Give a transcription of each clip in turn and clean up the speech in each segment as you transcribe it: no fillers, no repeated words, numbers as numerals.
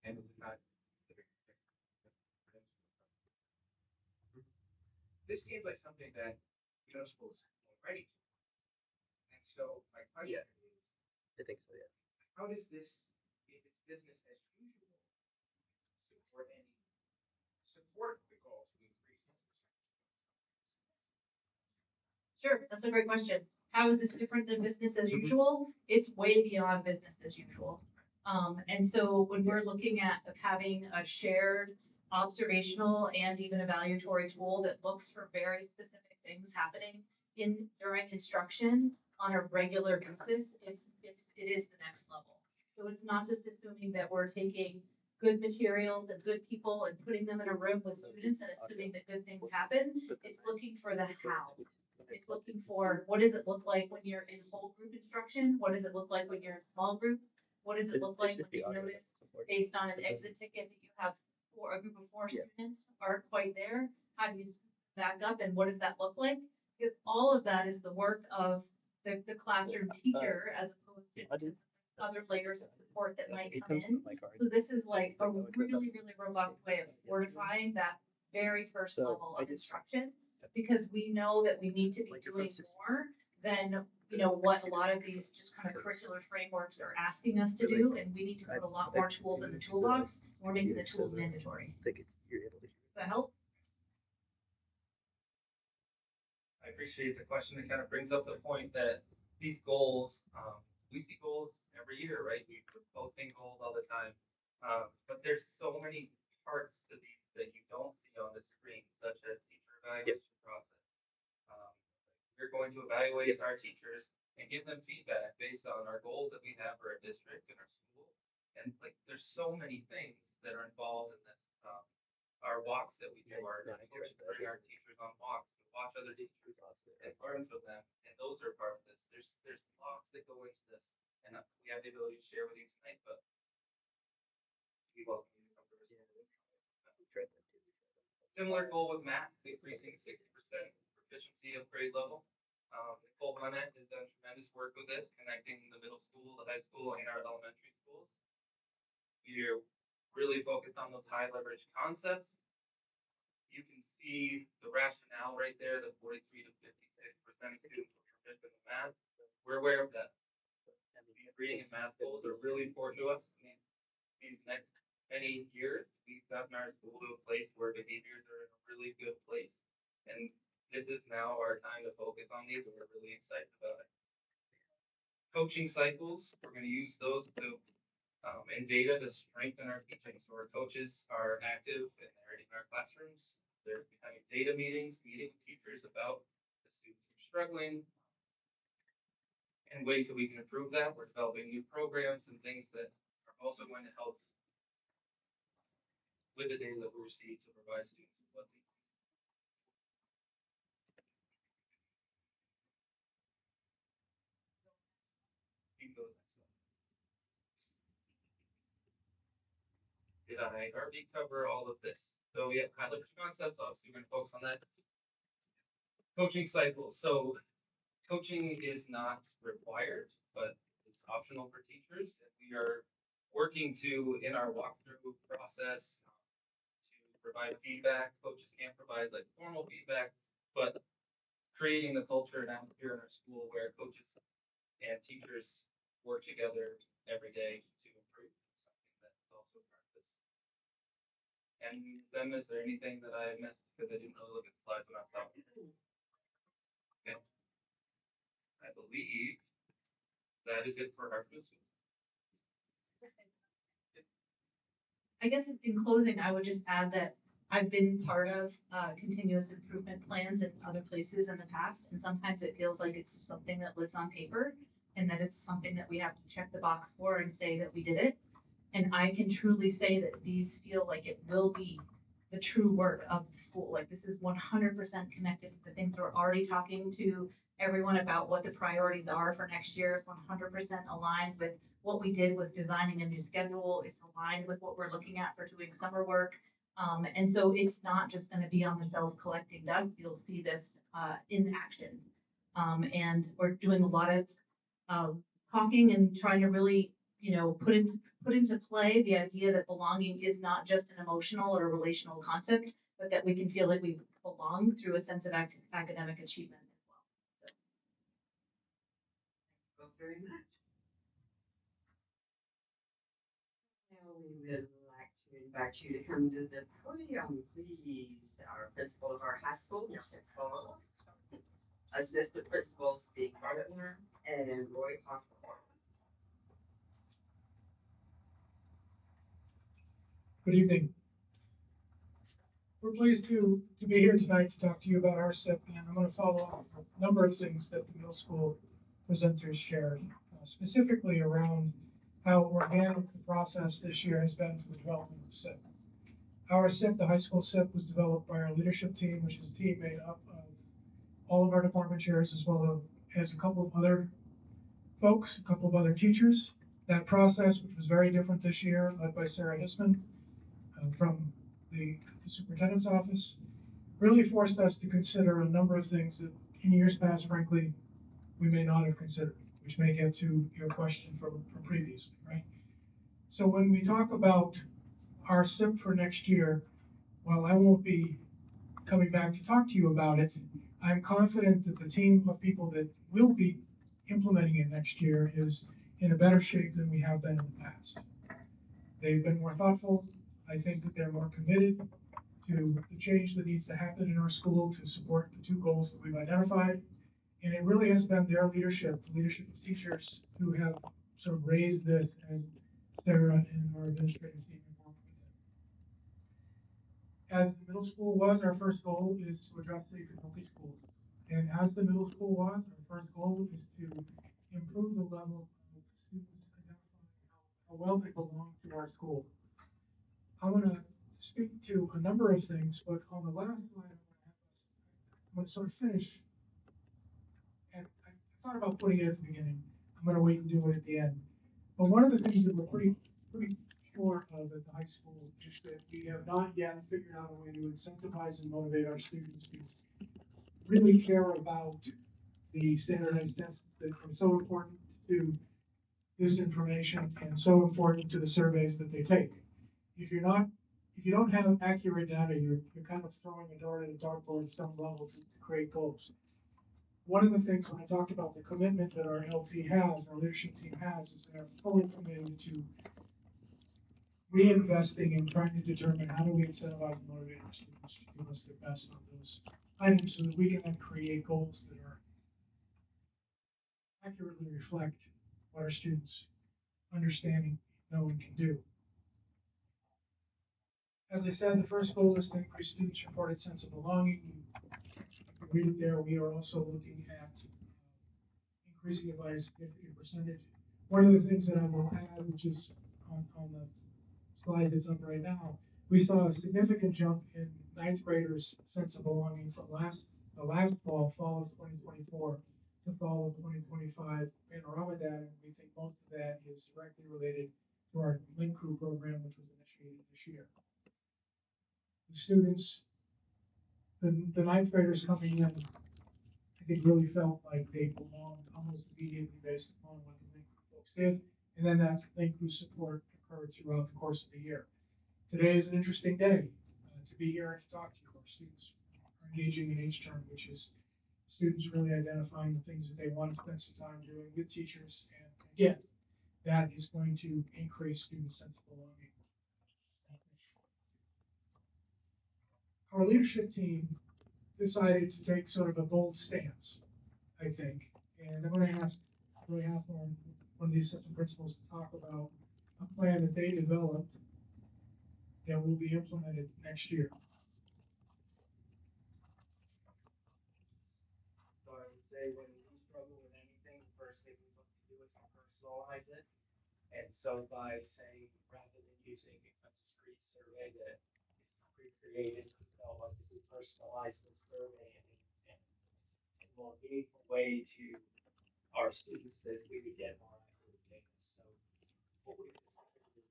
and not. This seems like something that middle school is already doing. And so my question is, I think so, yeah. how does this, if it's business as usual, support the goal to increase this percentage? Sure, that's a great question. How is this different than business as usual? It's way beyond business as usual. And so when we're looking at having a shared observational and even evaluatory tool that looks for very specific things happening during instruction on a regular basis, it is the next level. So it's not just assuming that we're taking good materials and good people and putting them in a room with students and assuming that good things happen. It's looking for the how. It's looking for what does it look like when you're in whole group instruction? What does it look like when you're in small group? What does it look like when you notice based on an exit ticket that you have a group of 4 students aren't quite there? How do you back up and what does that look like? Because all of that is the work of the classroom teacher as opposed to other layers of support that might come in. So this is like a really, really robust way of fortifying that very first level of instruction, because we know that we need to be doing more than what a lot of these just kind of curricular frameworks are asking us to do, and we need to put a lot more tools in the toolbox. We're making the tools mandatory. Does that help? I appreciate the question. It kind of brings up the point that these goals, we see goals every year, right? We're posting goals all the time, but there's so many parts to these that you don't see on the screen, such as teacher evaluation process. We're going to evaluate our teachers and give them feedback based on our goals that we have for our district and our school. And like, there's so many things that are involved in this. Our walks that we do, bring our teachers on walks to watch other teachers and learn from them, and those are part of this. There's lots that go into this, and we have the ability to share with you tonight. But we welcome you to come to us. Similar goal with math, increasing 60% proficiency of grade level. Nicole Bonnet has done tremendous work with this, connecting the middle school, the high school, and our elementary schools. We're really focused on those high leverage concepts. You can see the rationale right there, the 43 to 56% of students were proficient in math. We're aware of that. These reading and math goals are really important to us. These next many years, we've gotten our school to a place where behaviors are in a really good place. And this is now our time to focus on these, and we're really excited about it. Coaching cycles, we're going to use those to and data to strengthen our teaching. So our coaches are active and they're in our classrooms. They're having data meetings, meeting with teachers about the students who are struggling and ways that we can improve that. We're developing new programs and things that are also going to help with the data that we receive to provide students with what they need. You can go to the next slide. Did I already cover all of this? So we have high leverage concepts. Obviously, we're going to focus on that. Coaching cycles. So coaching is not required, but it's optional for teachers. And we are working to, in our walkthrough process, to provide feedback. Coaches can't provide like formal feedback, but creating the culture and atmosphere in our school where coaches and teachers work together every day to improve something that's also part of this. And then, is there anything that I missed because I didn't really look at the slides when I thought? Okay. I believe that is it for Hartford School. I guess in closing, I would just add that I've been part of continuous improvement plans in other places in the past, and sometimes it feels like it's something that lives on paper and that it's something that we have to check the box for and say that we did it. And I can truly say that these feel like it will be the true work of the school. Like this is 100% connected to the things we're already talking to everyone about what the priorities are for next year. It's 100% aligned with what we did with designing a new schedule. It's aligned with what we're looking at for doing summer work. And so it's not just going to be on the shelf collecting dust. You'll see this in action. And we're doing a lot of talking and trying to really put into play the idea that belonging is not just an emotional or relational concept, but that we can feel like we belong through a sense of academic achievement as well. Thank you very much. Now we would like to invite you to come to the podium, please. Our principal of our high school, Mr. Schall, assistant principals, being Gardner and Roy Osborne. Good evening. We're pleased to be here tonight to talk to you about our SIP, and I'm going to follow up a number of things that the middle school presenters shared, specifically around how organic the process this year has been for the development of the SIP. Our SIP, the high school SIP, was developed by our leadership team, which is a team made up of all of our department chairs as well as a couple of other folks, a couple of other teachers. That process, which was very different this year, led by Sarah Hisman from the superintendent's office, really forced us to consider a number of things that in years past, frankly, we may not have considered, which may get to your question from previously, right? So when we talk about our SIP for next year, while I won't be coming back to talk to you about it, I'm confident that the team of people that will be implementing it next year is in a better shape than we have been in the past. They've been more thoughtful. I think that they're more committed to the change that needs to happen in our school to support the two goals that we've identified. And it really has been their leadership, the leadership of teachers, who have sort of raised this, and Sarah and our administrative team have worked with it. As the middle school was, our first goal is to address the difficulty schools. And as the middle school was, our first goal is to improve the level of students identifying how well they belong to our school. I'm going to speak to a number of things, but on the last slide, I'm going to sort of finish. And I thought about putting it at the beginning. I'm going to wait and do it at the end. But one of the things that we're pretty sure of at the high school is that we have not yet figured out a way to incentivize and motivate our students to really care about the standardized tests that are so important to this information and so important to the surveys that they take. If you don't have accurate data, you're kind of throwing a dart at a dartboard at some level to create goals. One of the things when I talked about the commitment that our LT has, our leadership team has, is they're fully committed to reinvesting and trying to determine how do we incentivize and motivate our students to give us their best on those items so that we can then create goals that are accurately reflect what our students understanding, know, and can do. As I said, the first goal is to increase students' reported sense of belonging. You can read it there. We are also looking at increasing it by a significant percentage. One of the things that I will add, which is on the slide that's up right now, we saw a significant jump in ninth graders' sense of belonging from the last fall of 2024 to fall of 2025 panorama data. And we think most of that is directly related to our Link Crew program, which was initiated this year. The students, the ninth graders coming in, I think really felt like they belonged almost immediately based upon what the Link Crew folks did. And then that Link Crew support occurred throughout the course of the year. Today is an interesting day to be here and to talk to you. Our students are engaging in H-term, which is students really identifying the things that they want to spend some time doing with teachers. And again, that is going to increase student sense of belonging. Our leadership team decided to take sort of a bold stance, I think. And I'm going to ask Roy Hathorn, one of the assistant principals, to talk about a plan that they developed that will be implemented next year. So I would say when we struggle with anything, the first thing we look to do is to personalize it. And so by saying, rather than using a discrete survey that is pre-created, we felt like if we personalize the survey in a more meaningful way to our students, that we would get more accurate data. So what we decided is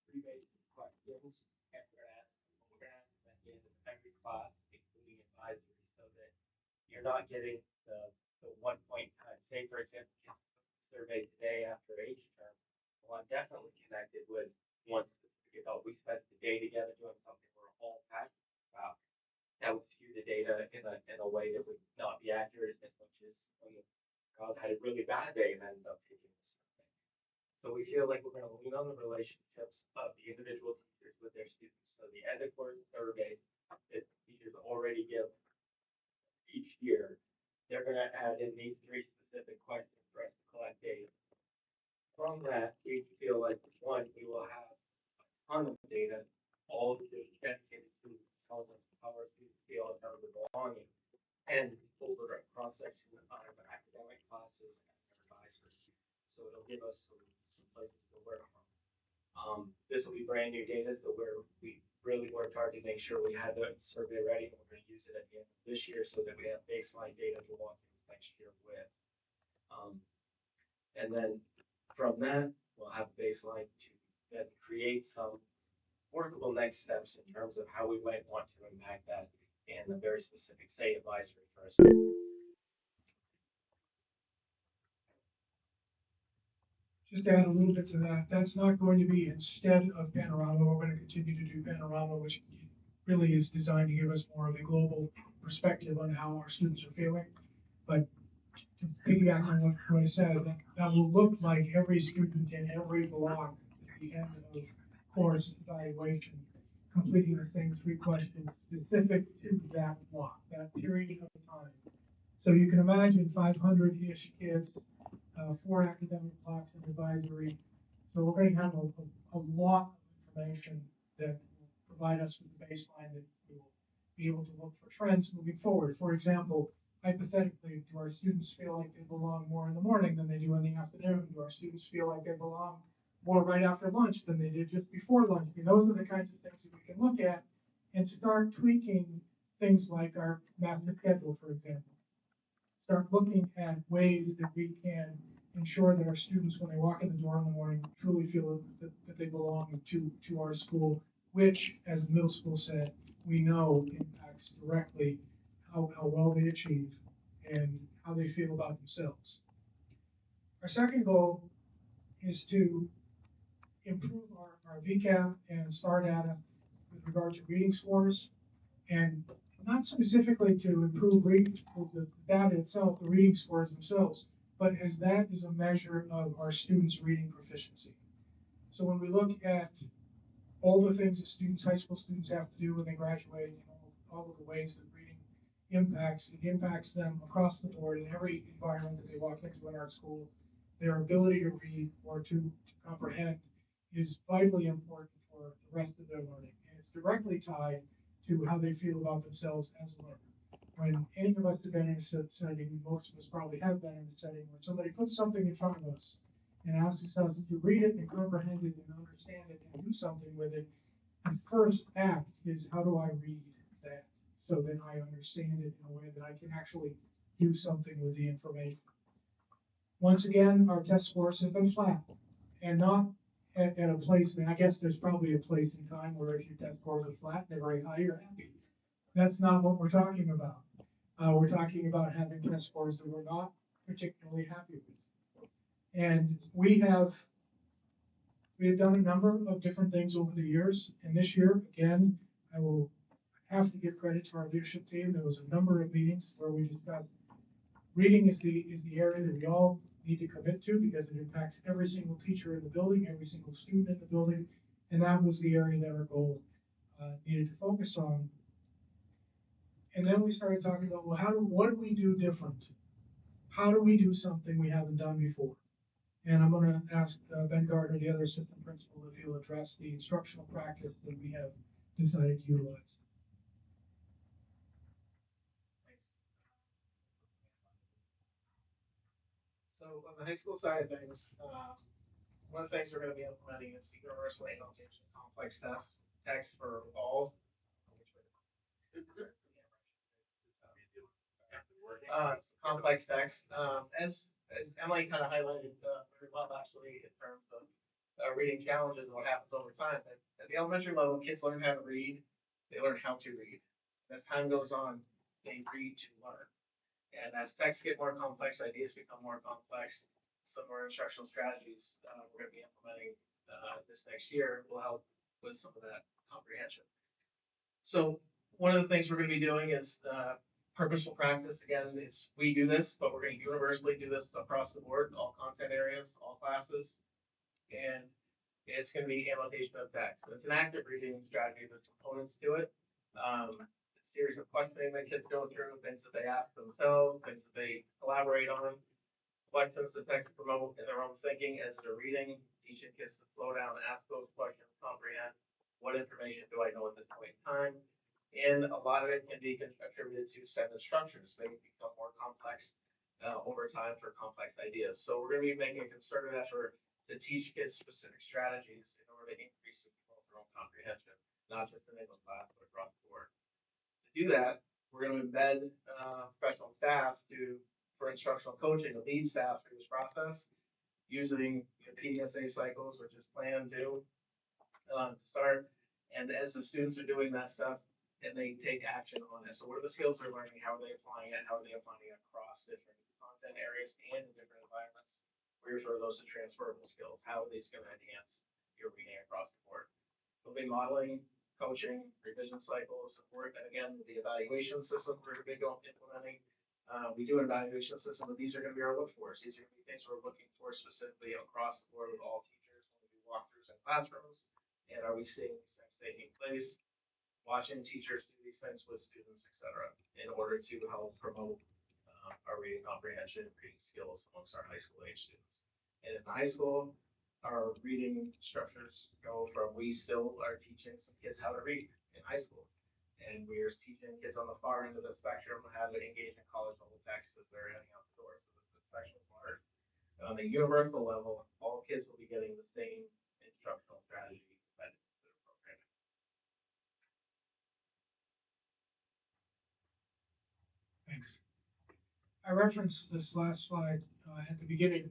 three basic questions, and we're gonna ask them at the end of every class, including advisory, so that you're not getting the 1 point time. Say, for example, kids took the survey today after H term. Well, I'm definitely connected with one specific adult. We spent the day together doing something we're all passionate about. That would skew the data in a way that would not be accurate as much as when the child had a really bad day and ended up taking this. So we feel like we're going to lean on the relationships of the individual teachers with their students. So the end of course surveys that teachers already give each year, they're going to add in these three specific questions for us to collect data. From that, we feel like one, we will have a ton of data, all dedicated to telling us how our students feel in terms of belonging, and over a cross section of academic classes and their advisors. So it'll give us some places to work from. This will be brand new data, so we really worked hard to make sure we had the survey ready, and we're going to use it at the end of this year so that we have baseline data to walk into next year with. And then from that, we'll have a baseline to then create some workable next steps in terms of how we might want to impact that in a very specific, say, advisory for us. Just to add a little bit to that, that's not going to be instead of Panorama. We're going to continue to do Panorama, which really is designed to give us more of a global perspective on how our students are feeling. But to piggyback on what I said, that will look like every student in every block at the end of course evaluation, completing the same 3 questions specific to that block, that period of time. So you can imagine 500-ish kids, 4 academic blocks and advisory. So we're going to have a lot of information that will provide us with a baseline that we will be able to look for trends moving forward. For example, hypothetically, do our students feel like they belong more in the morning than they do in the afternoon? Do our students feel like they belong more right after lunch than they did just before lunch? I mean, those are the kinds of things that we can look at and start tweaking things like our math schedule, for example. Start looking at ways that we can ensure that our students, when they walk in the door in the morning, truly feel that they belong to our school, which, as the middle school said, we know impacts directly how well they achieve and how they feel about themselves. Our second goal is to improve our VCAP and STAR data with regard to reading scores, and not specifically to improve the data itself, the reading scores themselves, but as that is a measure of our students' reading proficiency. So when we look at all the things that high school students have to do when they graduate, all of the ways that reading it impacts them across the board in every environment that they walk into in our school. Their ability to read or to comprehend is vitally important for the rest of their learning, and it's directly tied to how they feel about themselves as a learner. When any of us have been in a setting, most of us probably have been in a setting where somebody puts something in front of us and asks ourselves to read it and comprehend it and understand it and do something with it, the first act is, how do I read that so that I understand it in a way that I can actually do something with the information. Once again, our test scores have been flat, and not at a place, I mean, I guess there's probably a place in time where if your test scores are flat, they're very high, you're happy. That's not what we're talking about. We're talking about having test scores that we're not particularly happy with. And we have done a number of different things over the years, and this year, again, I will have to give credit to our leadership team. There was a number of meetings where we discussed reading is the area that we all need to commit to because it impacts every single teacher in the building, every single student in the building, and that was the area that our goal needed to focus on. And then we started talking about, well, what do we do different? How do we do something we haven't done before? And I'm going to ask Ben Gardner, the other assistant principal, if he'll address the instructional practice that we have decided to utilize. So on the high school side of things, one of the things we're going to be implementing is the universal annotation complex text for all. Complex text, as Emily kind of highlighted very well actually in terms of reading challenges and what happens over time. At the elementary level, kids learn how to read, they learn how to read. As time goes on, they read to learn. And as texts get more complex, ideas become more complex, some more instructional strategies we're going to be implementing this next year will help with some of that comprehension. So one of the things we're going to be doing is purposeful practice. Again, we do this, but we're going to universally do this across the board, all content areas, all classes, and it's going to be annotation of text. It's an active reading strategy. There's components to it. A series of questioning that kids go through, things that they ask themselves, things that they collaborate on, questions that text promote in their own thinking as they're reading, teaching kids to slow down, ask those questions, comprehend what information do I know at this point in time. And a lot of it can be attributed to sentence structures. They become more complex over time for complex ideas. So we're going to be making a concerted effort to teach kids specific strategies in order to increase and promote their own comprehension, not just in English class, but across the board. To do that, we're going to embed professional staff for instructional coaching to lead staff through this process using PDSA cycles, which is plan to start. And as the students are doing that stuff, and they take action on it. So what are the skills they're learning? How are they applying it? How are they applying it across different content areas and in different environments? We refer to those as transferable skills. How are these going to enhance your reading across the board? We'll be modeling, coaching, revision cycles, support, and again, the evaluation system we're going to be implementing. We do an evaluation system, but these are going to be our look fors. These are going to be things we're looking for specifically across the board with all teachers when we do walkthroughs in classrooms. And are we seeing these things taking place? Watching teachers do these things with students, etc., in order to help promote our reading comprehension, reading skills amongst our high school age students. And in high school, our reading structures go from we still are teaching some kids how to read in high school. And we're teaching kids on the far end of the spectrum how to engage in college level text as they're heading out the door. So the spectrum is large. And on the universal level, all kids will be getting the same instructional strategy embedded into their programming. Thanks. I referenced this last slide at the beginning.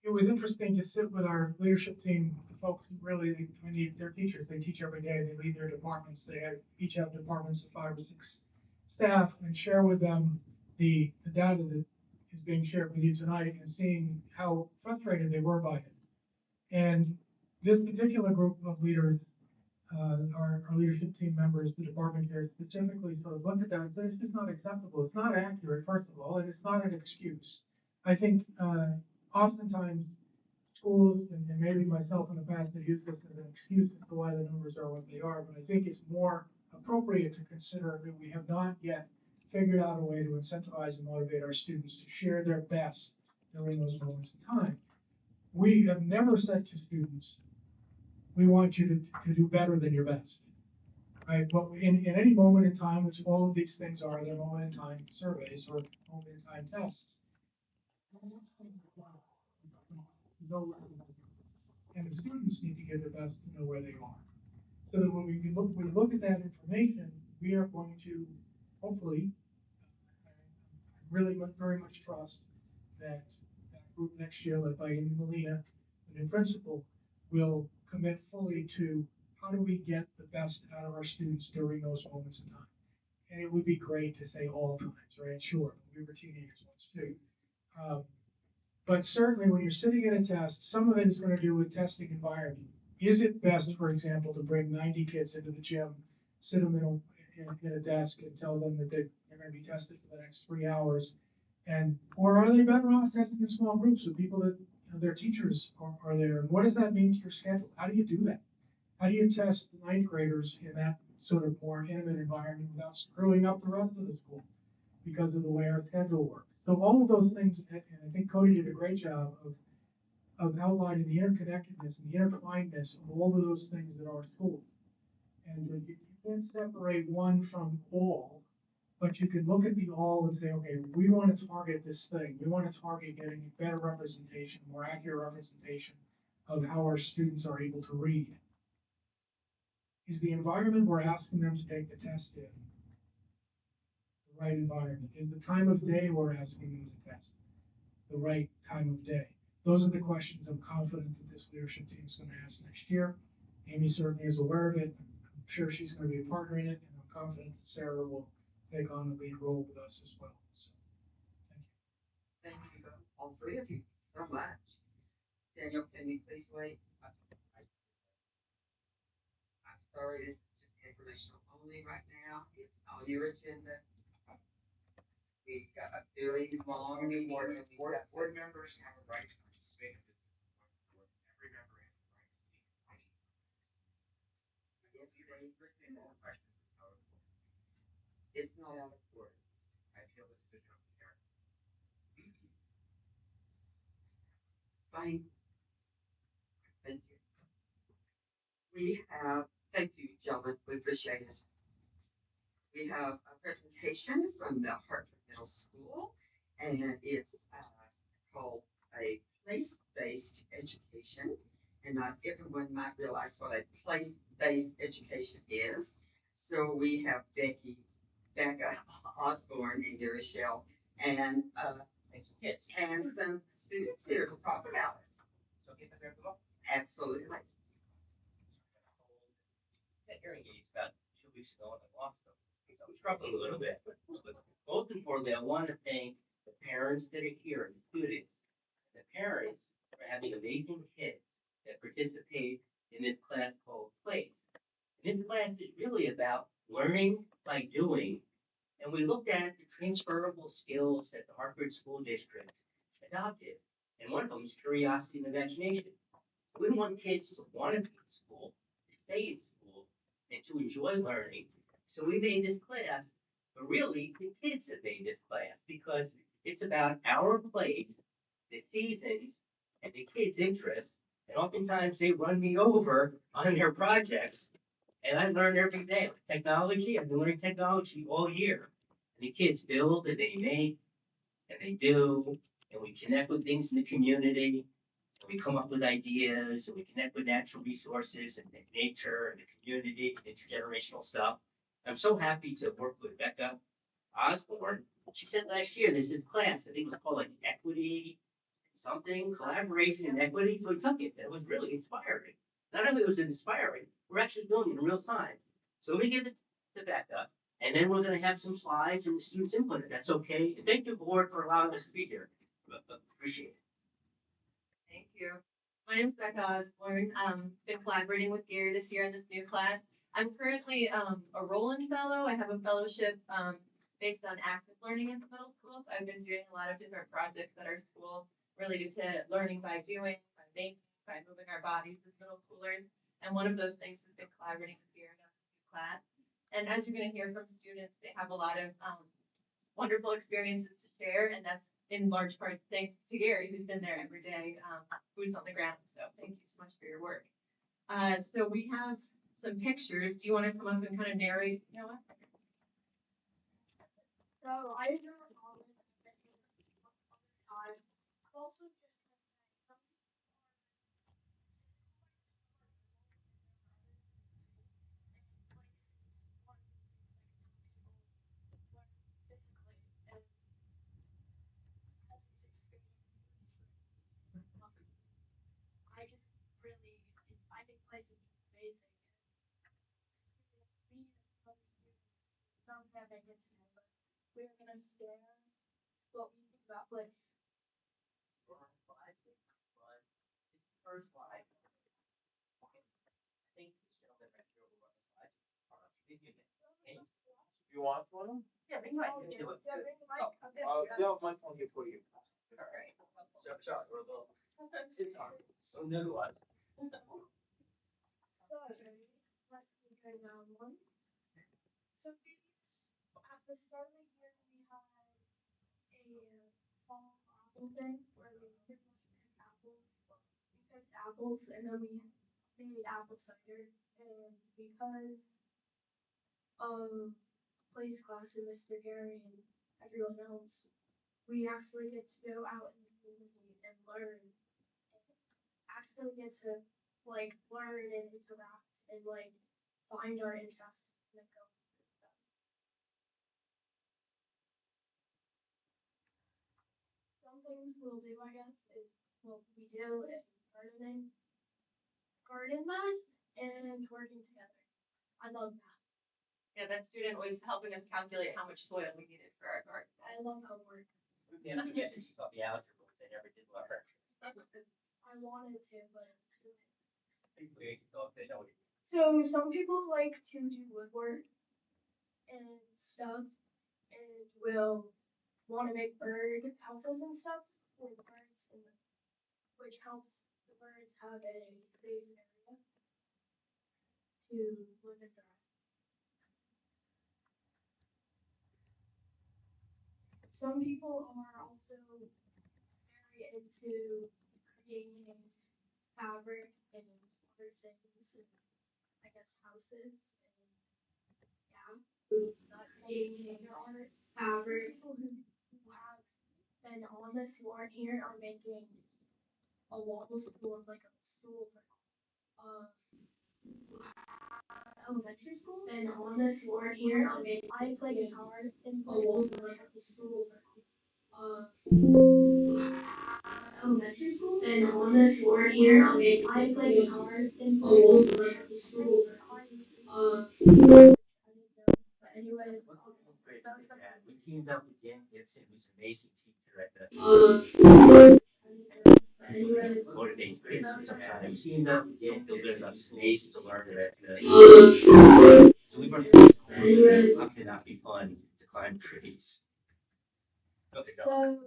It was interesting to sit with our leadership team, the folks who really, they're teachers. They teach every day. They lead their departments. They each have departments of 5 or 6 staff, and share with them the data that is being shared with you tonight, and seeing how frustrated they were by it. And this particular group of leaders, our leadership team members, the department chairs specifically sort of looked at that and said, it's just not acceptable. It's not accurate, first of all, and it's not an excuse. I think oftentimes schools, and maybe myself in the past, have used this as an excuse as to why the numbers are what they are, but I think it's more appropriate to consider that we have not yet figured out a way to incentivize and motivate our students to share their best during those moments in time. We have never said to students, we want you to do better than your best, right? But in any moment in time, which all of these things are, they're moment in time surveys or moment in time tests. And the students need to get their best to know where they are. So that when we look at that information, we are going to hopefully, really very much trust that group next year, led by Amy Molina, the new principal, will commit fully to how do we get the best out of our students during those moments in time. And it would be great to say all times, right? Sure, we were teenagers once too. But certainly when you're sitting at a test, some of it is going to do with testing environment. Is it best, for example, to bring 90 kids into the gym, sit them in a desk and tell them that they're going to be tested for the next 3 hours? Or are they better off testing in small groups with people that their teachers are there? And what does that mean to your schedule? How do you do that? How do you test the 9th graders in that sort of more intimate environment without screwing up the rest of the school because of the way our schedule works? So all of those things, and I think Cody did a great job of outlining the interconnectedness and the intertwinedness of all of those things at our school. And you can't separate one from all, but you can look at the all and say, okay, we want to target this thing. We want to target getting a better representation, more accurate representation of how our students are able to read. Is the environment we're asking them to take the test in the right environment? Is the time of day we're asking them to test the right time of day? Those are the questions I'm confident that this leadership team is going to ask next year. Amy certainly is aware of it. I'm sure she's going to be a partner in it, and I'm confident that Sarah will take on a lead role with us as well. So, thank you. Thank you, all 3 of you, so much. Daniel, can you please wait? I'm sorry, this is just informational only right now. It's on your agenda. We've got a very long meeting. Board members have a right to participate in business. Every member has the right to speak. Yes, If they- restricted all questions is how It's not out of order. I feel the decision of the chair. Fine. Thank you. We have, thank you, gentlemen, we appreciate it. We have a presentation from the Hartford Middle School, and it's called a place-based education. And not everyone might realize what a place-based education is. So we have Becca, Osborne, and Gary Schall, and and some students here to talk about it. So get the fair vote. Absolutely. That hearing aids about 2 weeks ago and I lost them. So I'm struggling a little bit. But most importantly, I want to thank the parents that are here and the students. The parents for having amazing kids that participate in this class called Place. And this class is really about learning by doing. And we looked at the transferable skills that the Hartford School District adopted. And one of them is curiosity and imagination. We want kids to want to be in school, to stay in school, and to enjoy learning. So we made this class, but really the kids have made this class because it's about our place, the seasons, and the kids' interests. And oftentimes they run me over on their projects. And I learn every day. Technology, I've been learning technology all year. And the kids build and they make and they do, and we connect with things in the community. We come up with ideas and we connect with natural resources and nature and the community, intergenerational stuff. I'm so happy to work with Becca Osborne. She said last year, this is class, I think it was called like equity, something, collaboration and equity. So we took it. That was really inspiring. Not only was it inspiring, we're actually doing it in real time. So let me give it to Becca, and then we're going to have some slides and the students input it. That's okay. And thank you, board, for allowing us to be here. Appreciate it. Thank you. My name's Becca Osborne. Been collaborating with Gary this year in this new class. I'm currently a Roland Fellow. I have a fellowship based on active learning in the middle school. So I've been doing a lot of different projects at our school related to learning by doing, by making, by moving our bodies as middle schoolers. And one of those things has been collaborating with Gary on this new class. And as you're going to hear from students, they have a lot of wonderful experiences to share, and that's in large part thanks to Gary, who's been there every day, boots on the ground. So thank you so much for your work. So we have some pictures. Do you want to come up and kind of narrate, Noah? So I remember college all the time. I've also just some I just really, I think life is amazing. Me and other students, some have I get to know, but we're gonna share what we think about place. First slide. Okay. I think this gentleman right here will run the slides. All right, give you a minute. Okay. You want one? Yeah, bring it. You can do it. Yeah, bring the mic. Yeah, my phone here for you. All right. Shot, or a little. Sit on. So new one. So, let's begin round one. So these, at the start of the year, we had a fall apple thing where we pretty much picked apples. We picked apples and then we made apple cider. And because of Clay's class and Mr. Gary and everyone else, we actually get to go out in the community and learn. Actually get to like learn and interact and like find our interests and then go with them. Some things we'll do, I guess, is what we do is garden math, and working together. I love math. Yeah, that student was helping us calculate how much soil we needed for our garden. I love homework. Yeah, we get to keep up the algebra, which they never did learn. I wanted to, but it's too late. We thought they know. So some people like to do woodwork and stuff, and will want to make bird houses and stuff for the birds, and which helps the birds have a safe area to live and thrive. Some people are also very into creating fabric and other things, and I guess houses, and yeah, that's creating their art. Fabric. People who have been on this who aren't here are making a wall school of like a stool for elementary school. And on this who aren't here are making I play guitar in a wall school like a stool for elementary school. And on this who aren't here are making I play guitar in a wall school like a stool for but anyway, We teamed up with Dan Gibson, who's an amazing teacher at the motivates kids sometimes. We teamed up with Dan Gilbert about space to learn it at the. So we were actually not be fun to climb trees. Okay, go. so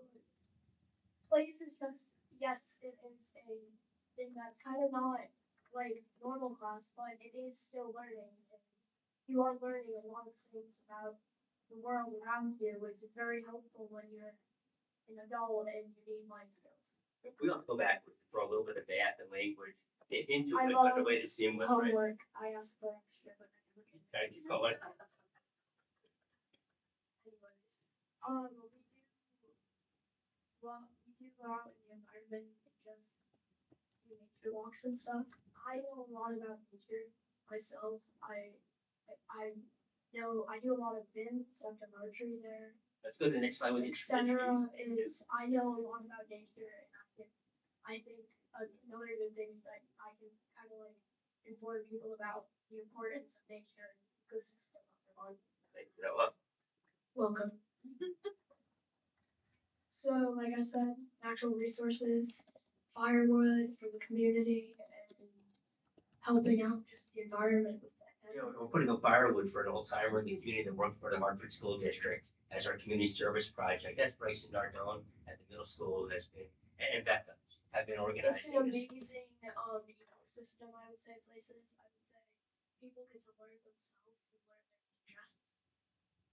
place is just yes, it is a thing that's kind of not like normal class, but it is still learning. And you are learning a lot of things about the world around you, which is very helpful when you're an adult and you need life skills. We don't go backwards and throw a little bit of math and language into I it, love but the way to see them was right. homework. I asked for extra, but I never get it. Thank you so much. Anyways, we do go out in the environment and just do nature walks and stuff. I know a lot about nature myself. I know I do a lot of bin stuff to archery there. Let's go to the next slide with the Etc. Is I know a lot about nature, and I think another good thing is that I can kind of like inform people about the importance of nature and ecosystem of their life. Thank you, Noah. Welcome. So, like I said, natural resources, firewood for the community, and helping out just the environment with that. You know, we're putting up firewood for an old timer in the community that works for the Hartford School District as our community service project. That's Bryson Nardone at the middle school has been, and Becca have been It's organizing an this. amazing ecosystem, I would say, places. I would say people get to learn themselves and learn their interests.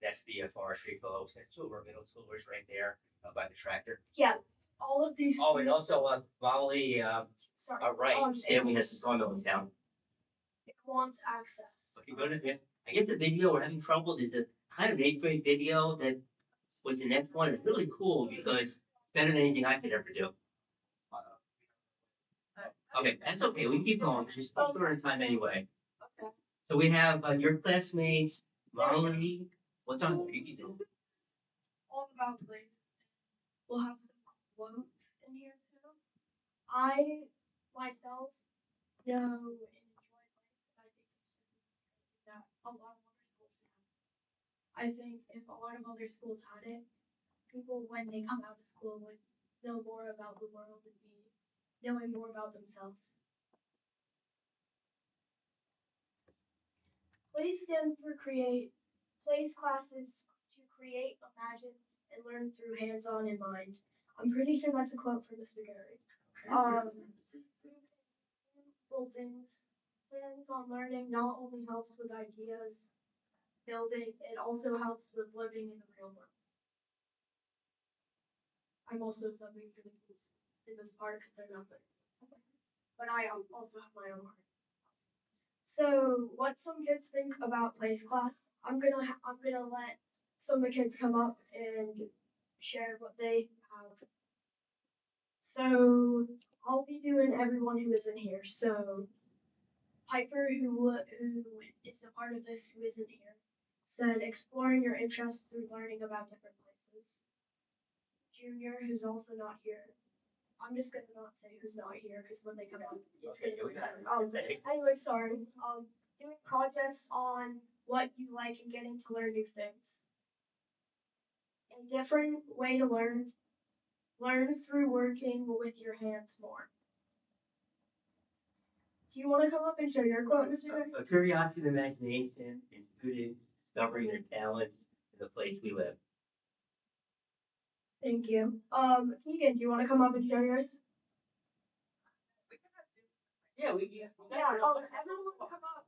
That's the forestry folks. That's two of our middle schoolers right there by the tractor. Yeah, all of these. Oh, and also Molly, Sorry. right, Stanley has a sawmill in town. It wants access. Okay, go to this. I guess the video we're having trouble. There's a kind of an 8th grade video that was the next one. It's really cool because it's better than anything I could ever do. Okay, that's okay. We keep going. She's supposed to learn time anyway. Okay. So we have your classmates, Molly. What's on the preview? All about place. We'll have some quotes in here too. I myself know and enjoy life, and I think it's just that a lot of other schools have. I think if a lot of other schools had it, people when they come out of school would know more about the world and be knowing more about themselves. Place stands for create. Place classes to create, imagine, and learn through hands-on in mind. I'm pretty sure that's a quote from Mr. Gary. Simple things. Hands-on learning not only helps with ideas building, it also helps with living in the real world. I'm also subbing for the kids in this part because they're not there. But I also have my own heart. So, what some kids think about place class? I'm gonna let some of the kids come up and share what they have. So, I'll be doing everyone who isn't here. So, Piper, who is a part of this, who isn't here, said exploring your interests through learning about different places. Junior, who's also not here. I'm just gonna not say who's not here because when they come up, it's gonna be anyway, sorry. Doing projects on what you like and getting to learn new things. A different way to learn through working with your hands more. Do you want to come up and share your quote, Mr. Gray? A curiosity and imagination in students discovering their talents in the place we live. Thank you. Keegan, do you want to come up and share yours? Yeah, Yeah, everyone will come up.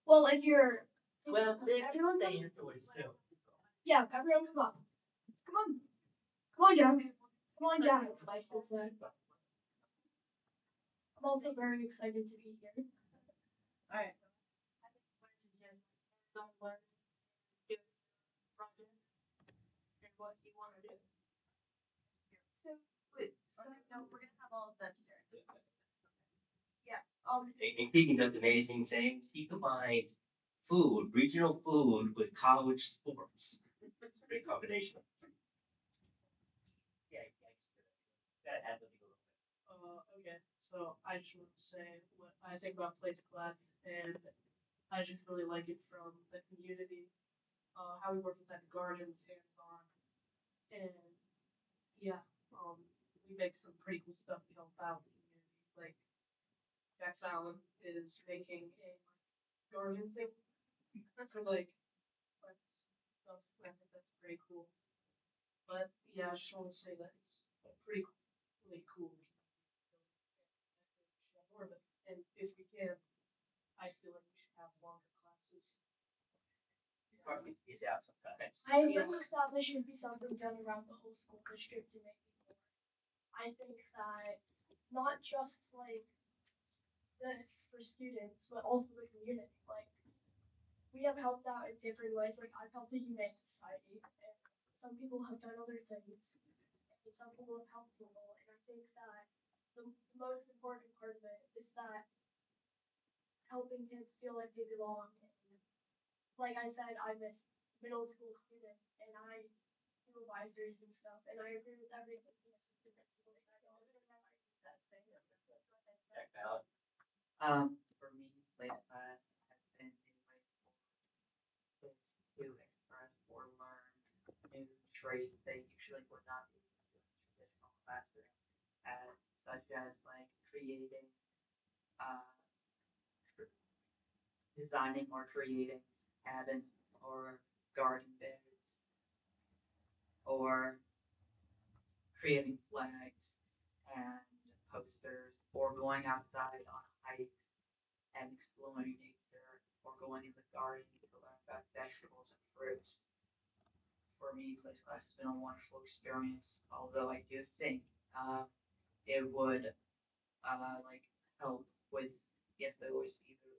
Well, if you're. Well, they can everyone stay come- afterwards too. Yeah, everyone come up. Come on. Come on, Jack. Come on, Jack. I'm also very excited to be here. Alright. What you want to do. So, No, we're gonna have all of them here. yeah, And Keegan does amazing things. He combined food, regional food, with college sports. It's a great combination. Yeah, gotta have it a little bit. Okay, so I just want to say what I think about Place Class, and I just really like it from the community, how we work inside the garden with hands-on, and yeah, we make some pretty cool stuff to help out the community. Like Jack Fallon is making a garden thing for like stuff. I think that's pretty cool. But yeah, I just want to say that it's pretty really cool. More of it. And if we can, I feel like we should have longer classes. Probably is out sometimes. I think that there should be something done around the whole school district to make it more. I think that not just like this for students, but also the community. Like we have helped out in different ways. Like I've helped the Humane Society, and some people have done other things, and some people have helped people. And I think that the most important part of it is that helping kids feel like they belong. And like I said, I'm a middle school student, and I do advisories and stuff, and I agree with everything the assistant principal said. I don't remember that thing. Jack Fallon. For me, late class has been a way for kids to express or learn new traits they usually would not be able to in a traditional classroom, such as like creating, uh, designing or creating cabins or garden beds, or creating flags and posters, or going outside on hikes and exploring nature, or going in the garden to learn about vegetables and fruits. For me, place class has been a wonderful experience, although I do think it would like help with if there was either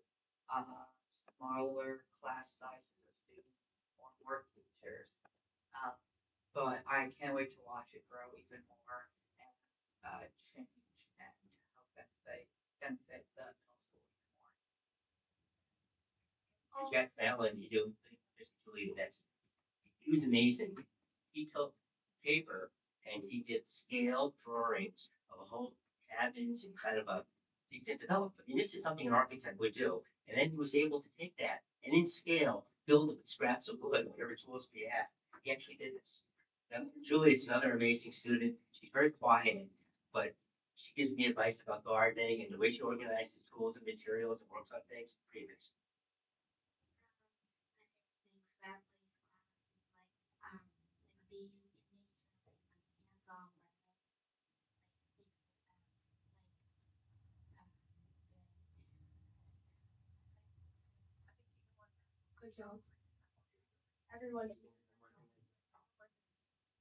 smaller class sizes of students or more teachers. Um, but I can't wait to watch it grow even more and change and help benefit the middle school even more. Jack Fallon, you do just believe that he was amazing. He took paper and he did scale drawings of a whole cabins and kind of he did develop. I mean, this is something an architect would do. And then he was able to take that and in scale build it with scraps of wood, whatever tools we had. He actually did this. Now, Julie is another amazing student. She's very quiet, but she gives me advice about gardening and the way she organizes tools and materials and works on things. Pretty amazing. Good job. Everyone.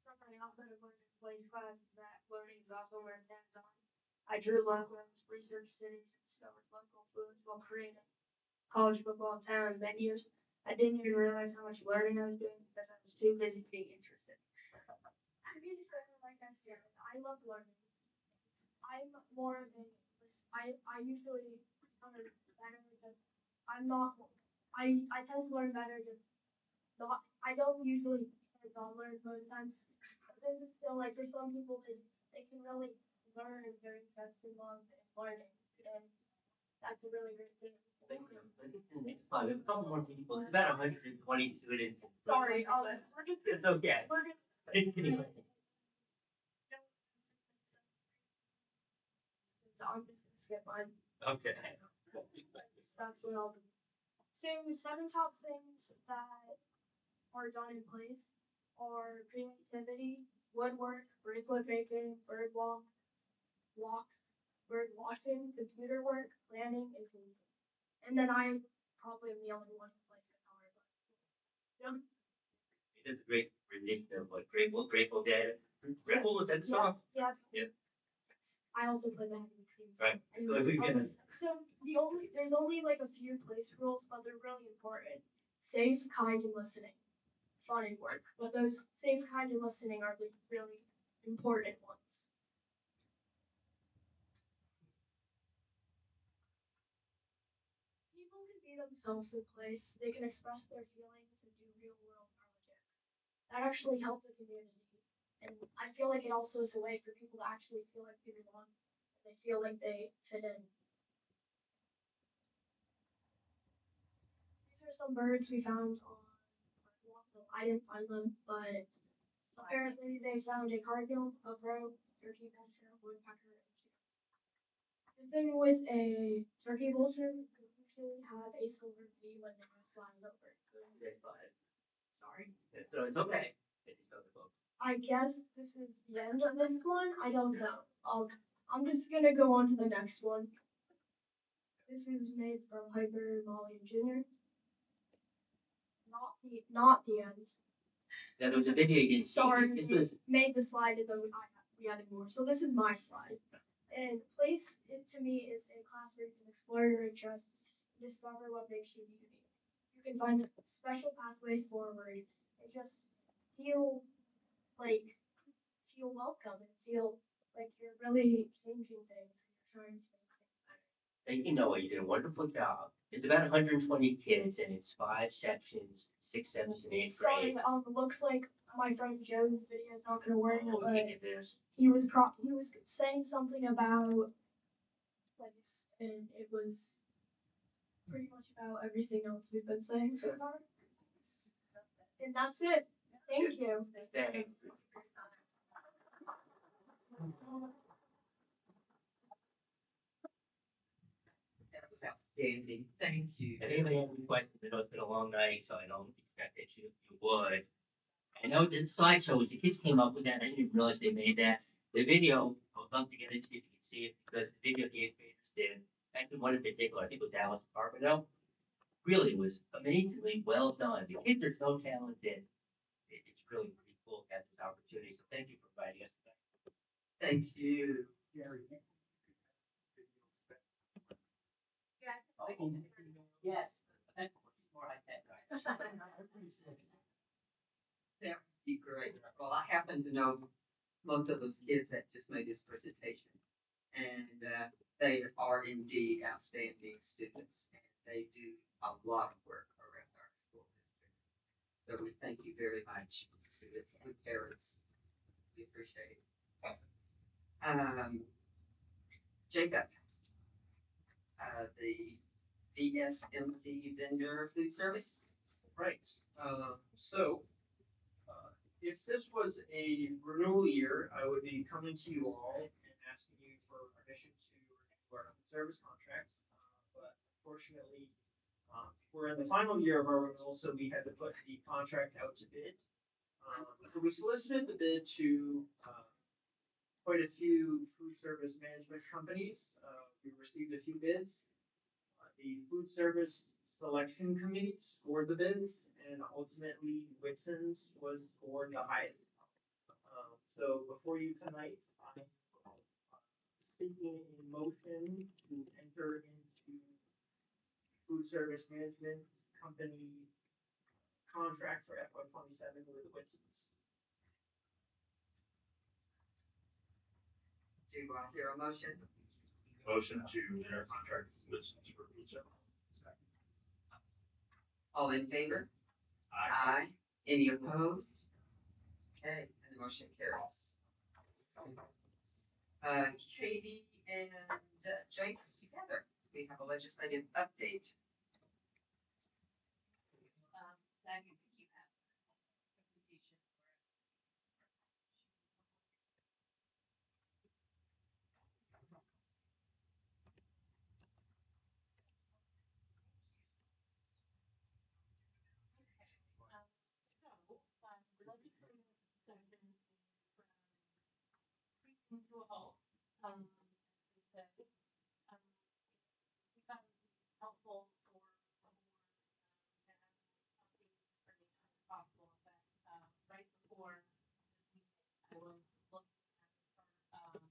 Something else that I've learned in place class is that learning is also where it's hands-on. I drew logos, researched cities, and discovered local foods while creating college football town venues. I didn't even realize how much learning I was doing because I was too busy being interested. To be fair, like I said, I love learning. I'm more of a I usually learn better because I'm not I tend to learn better just not I don't usually hands-on learn most times. But this is still like for some people they can really learn if they're invested in love and learning, and that's a really great thing. Next time, we have a couple more people. It's about 120 students. Sorry, we're just It's okay. we're just It's getting late. so I'm just gonna skip mine. Okay. That's what I'll do. So 7 top things that are done in place are creativity, woodwork, bracelet making, walks, bird watching, computer work, planning, and painting. And then I probably am the only one who plays guitar, but yeah. It is a great rendition of like Grateful Dead. Grateful was that the song? Yeah. Yeah. I also play the heavy theme. Right. So there's only like a few place rules, but they're really important. Safe, kind, and listening. Fun and work. But those safe, kind, and listening are the really important ones. People can be themselves in place. They can express their feelings and do real world projects. That actually helps the community. And I feel like it also is a way for people to actually feel like they belong. They feel like they fit in. These are some birds we found on. Well, I didn't find them, but apparently they found a cardinal, a crow, turkey vulture, woodpecker, and chicken. The thing with a turkey vulture, they usually have a silver bee when they were flying over. Sorry. So it's okay. It's just other folks. I guess this is the end of this one. I don't know. I'm just gonna go on to the next one. This is made from Hyper Molly Jr. Not the end. Now there was a video you didn't see. Sorry, This was made the slide and then we added more. So this is my slide. And place it to me is a class where you can explore your interests and discover what makes you unique. You can find special pathways forward and just feel welcome and feel like you're really changing things and you're trying to make things better. Thank you, Noah. You did a wonderful job. It's about 120 kids and it's 5 sections, 6, 7, and 8 Sorry, grade. looks like my friend Joe's video is not gonna work, Oh, we but can't get this. he was saying something about place, and it was pretty much about everything else we've been saying so far. And that's it. Thank you. Thank That was outstanding. Thank you. And anybody have any questions? I know it's been a long night, so I don't expect that you would. I know the slideshows, the kids came up with that. I didn't even realize they made that. The video, I would love to get it to you if you can see it, because the video the 8th graders did, actually one in particular, I think it was Alice Carbonell, really was amazingly well done. The kids are so talented. It's really pretty cool to have this opportunity. So thank you for inviting us. Thank you. Yes. More like that. That would be great. Well, I happen to know most of those kids that just made this presentation. And they are indeed outstanding students. And they do a lot of work around our school district. So we thank you very much, students and parents. We appreciate it. Jacob, the FSMC vendor food service. Right. If this was a renewal year, I would be coming to you all and asking you for permission to renew our service contracts. But unfortunately, we're in the final year of our renewal, so we had to put the contract out to bid. So we solicited the bid to quite a few food service management companies. We received a few bids. The food service selection committee scored the bids, and ultimately Whitson's was scored the highest. So before you tonight, I'm seeking a motion to enter into food service management company contract for FY27 with Whitson's. Do I hear a motion? Motion to enter contract with for food service. All in favor? Aye. Any opposed? Okay, and the motion carries. Caty and Jake together, we have a legislative update. come to a halt. As I said, we thought it would be helpful for the board to have updated information as possible. In fact, right before this meeting, I was looking at the chart that the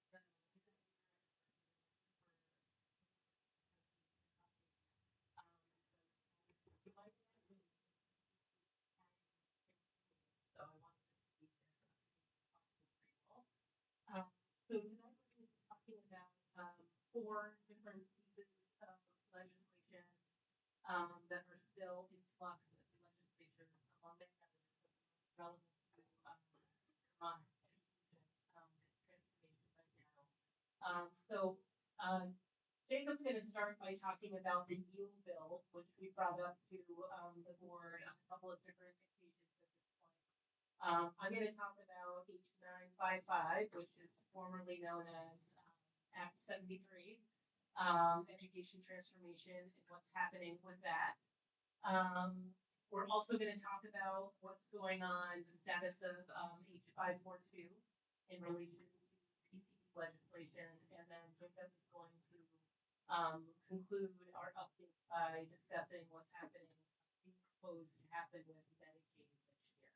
executive director for so I wanted to see as possible for you all. So tonight we're going to be talking about four different pieces of legislation that are still in flux at the legislature, among many others, but the most relevant to Vermont education transformation right now. Jacob's going to start by talking about the yield bill, which we brought up to the board on a couple of different occasions at this point. I'm going to talk about H955, which is formerly known as Act 73, education transformation and what's happening with that. We're also going to talk about what's going on, the status of H542 in relation to PCB legislation, and then Jacob is going to conclude our update by discussing what's happening, being proposed to happen with Medicaid this year.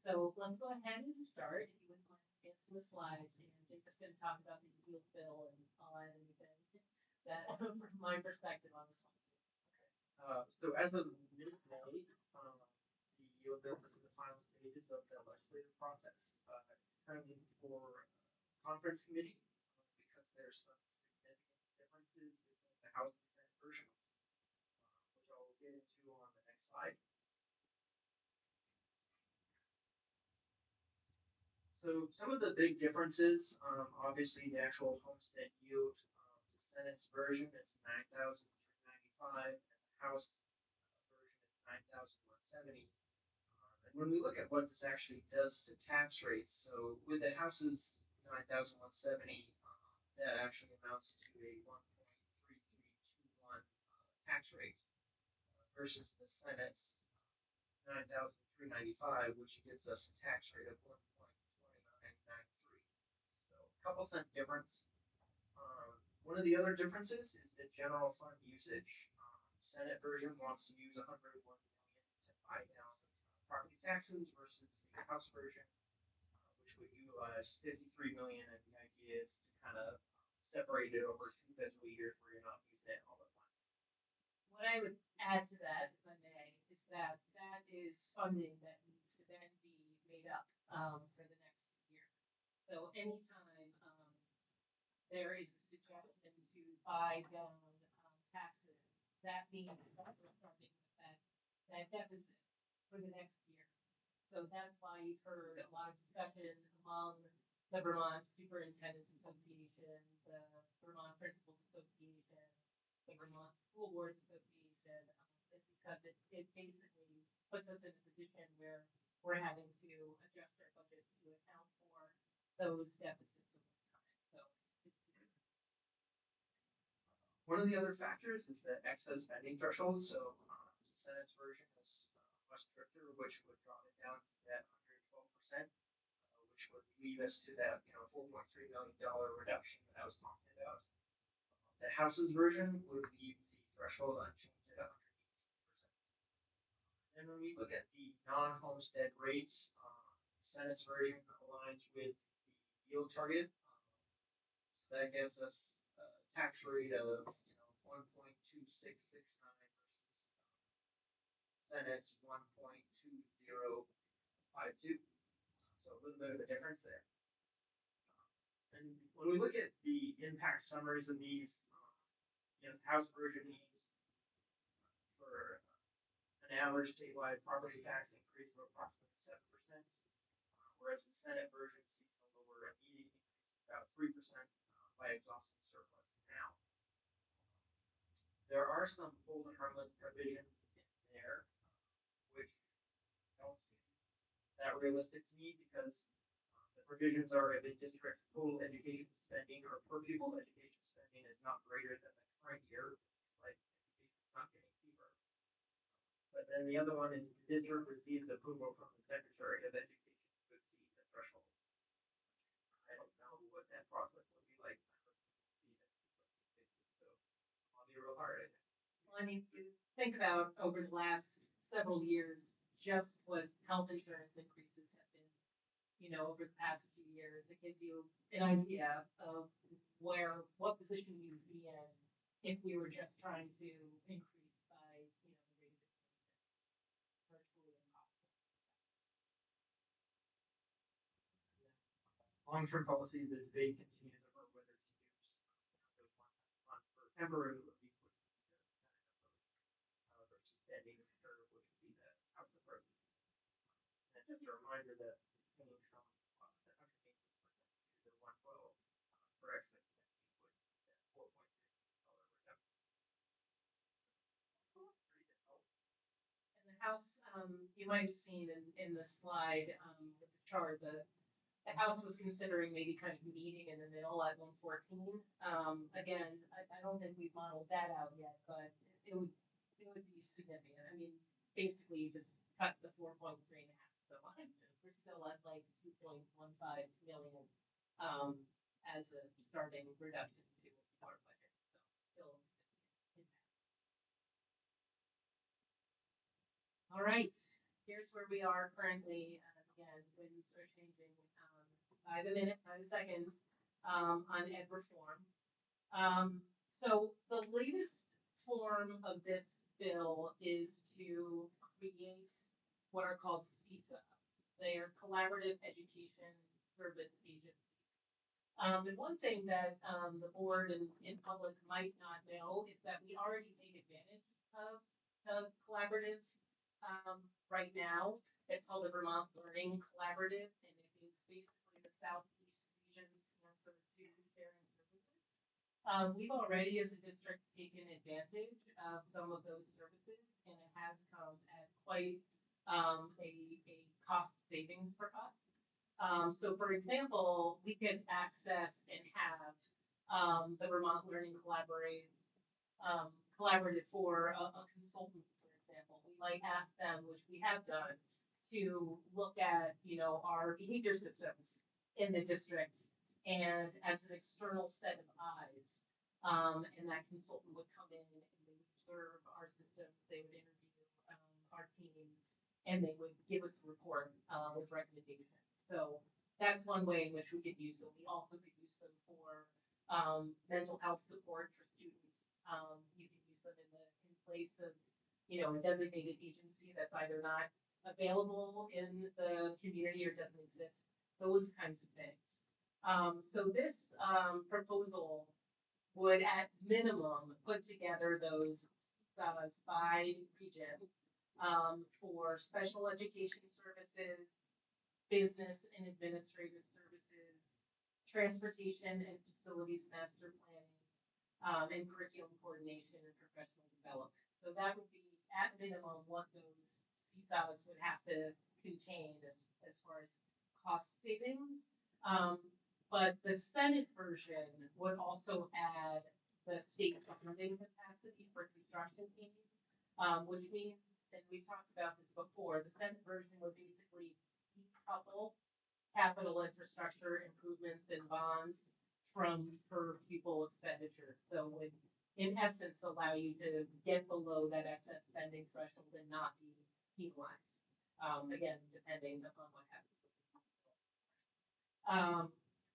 So let's go ahead and start. If you wouldn't mind advancing the slides, and Jacob's going to talk about the yield bill and all that anything that from my perspective on this one. So as of mid-May, the yield bill is in the final stages of the legislative process. Currently for conference committee, because there's some significant differences between the House and Senate versions, which I'll get into on the next slide. So some of the big differences, obviously the actual homestead yield, the Senate's version is 9,395, and the House version is 9,170. And when we look at what this actually does to tax rates, so with the House's 9,170, that actually amounts to a 1.3321 tax rate versus the Senate's 9,395, which gives us a tax rate of 1.2993. So a couple cent difference. One of the other differences is the general fund usage. Senate version wants to use 101 million to buy down property taxes versus the House version, which would utilize 53 million, and the idea is to kind of separate it over 2 fiscal years where you're not using it all at once. What I would add to that, if I may, is that that is funding that needs to then be made up for the next year. So anytime there is a suggestion to buy down taxes, that means that we're starting with that deficit for the next year. So that's why you've heard a lot of discussion among the Vermont Superintendent Association, the Vermont Principals Association, the Vermont Schoolboard Association, is because it basically puts us in a position where we're having to adjust our budget to account for those deficits over time. So one of the other factors is the excess spending threshold. So the Senate's version is much stricter, which would drop it down to that 112%, which would lead us to that $4.3 million reduction that I was talking about. The House's version would leave the threshold unchanged at 118%. And when we look at the non-homestead rates, the Senate's version aligns with the yield target. So that gives us a tax rate of 1.2669 versus Senate's 1.2052. So a little bit of a difference there. And when we look at the impact summaries of these, the House version needs for an average statewide property tax increase of approximately 7%, whereas the Senate version sees a lower immediate increase of about 3% by exhausting surplus now. There are some hold and harmless provisions in there, which don't seem that realistic to me because the provisions are if the district's total education spending or per pupil education spending is not greater than the current year, like education is not getting cheaper. But then the other one is the district receives approval from the Secretary of Education to exceed the threshold. real hard. Well, I mean, if you think about over the last several years, just what health insurance increases have been, over the past few years, it gives you an idea of what position you'd be in if we were just trying to increase by, the rate of inflation. Virtually impossible. Long-term policy, the debate continues over whether to use those one-time funds for temporary relief, which would be the versus ending the reserve, which would be the house of growth. And just a reminder that paying from the 118% to the 112 for excess spending would be that $4.3 million reduction. Pretty good help. And the house, you might have seen in the slide, with the chart, the house was considering maybe kind of meeting in the middle at 114. Again, I don't think we've modeled that out yet, but it would be significant. I mean, basically you just cut the 4.3 in half. So we're still at like 2.15 million, as a starting reduction to our budget. So still a significant impact. All right, here's where we are currently. Again, winds are changing by the minute, by the second, on ed reform. So the latest form of this bill is to create what are called CESA. They are Collaborative Education Service Agencies. And one thing that the board and in public might not know is that we already take advantage of the collaborative right now. It's called the Vermont Learning Collaborative, and it is basically the Southeast region's answer to sharing services. We've already, as a district, taken advantage of some of those services, and it has come at quite a cost savings for us. So, for example, we could access and have the Vermont Learning Collaborative for a consultant, for example. We might ask them, which we have done, to look at, our behavior systems in the district and as an external set of eyes. And that consultant would come in and they would observe our systems, they would interview our teams, and they would give us a report with recommendations. So that's one way in which we could use them. We also could use them for mental health support for students. You can use them in place of, a designated agency that's either not available in the community or doesn't exist, those kinds of things. So this proposal would at minimum put together those by region for special education services, business and administrative services, transportation and facilities master planning, and curriculum coordination and professional development. So that would be at minimum what those CSAs would have to contain as far as cost savings. But the Senate version would also add the state funding capacity for construction teams, which means, and we've talked about this before, the Senate version would basically decouple capital infrastructure improvements and bonds from per pupil expenditures. So would, in essence, allow you to get below that excess spending threshold and not be penalized. Again, depending upon what happens with the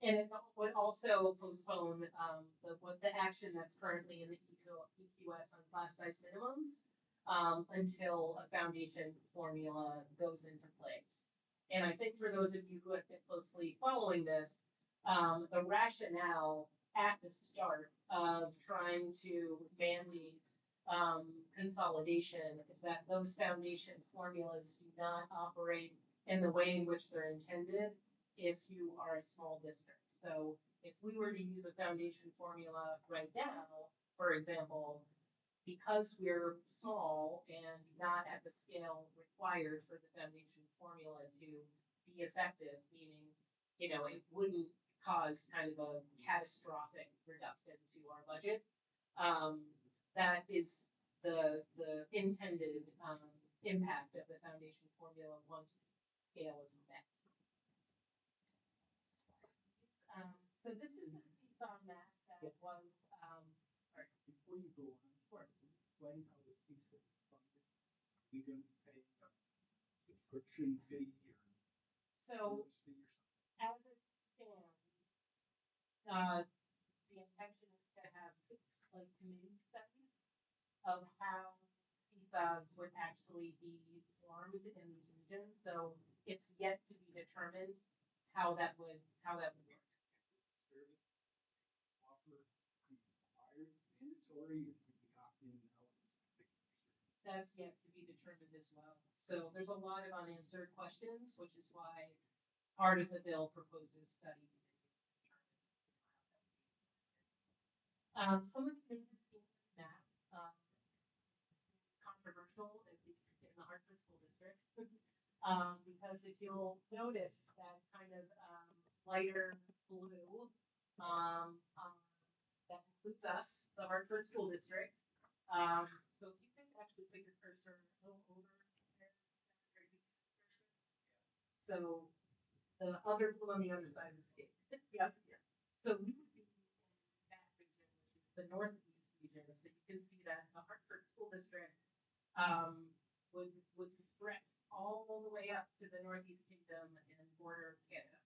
and it would also postpone the action that's currently in the EQS on class size minimums until a foundation formula goes into place. And I think for those of you who have been closely following this, the rationale at the start of trying to mandate consolidation is that those foundation formulas do not operate in the way in which they're intended if you are a small district. So if we were to use a foundation formula right now, for example, because we're small and not at the scale required for the foundation formula to be effective, meaning, it wouldn't cause kind of a catastrophic reduction to our budget. That is the intended impact of the foundation formula once scale is met. So this is the seesaw map that was. Before you go on, explain how this piece is funded? We gonna pay a subscription fee or So fee or something? as it stands, the intention is to have like committee studies of how PFAS would actually be formed in these regions. So it's yet to be determined how that would work. Service offer required mandatory if you opt in elements of particular. That's yet to be determined as well. So there's a lot of unanswered questions, which is why part of the bill proposes study. Some of the things in that, controversial, at least in the Hartford School District. Because if you'll notice that kind of, lighter blue, that includes us, the Hartford School District. So if you could actually put your cursor a little over there. So the other blue on the other side of the state. Yes, yes. So we would be in that region, which is the northeast region. So you can see that the Hartford School District would stretch all the way up to the Northeast Kingdom and border Canada.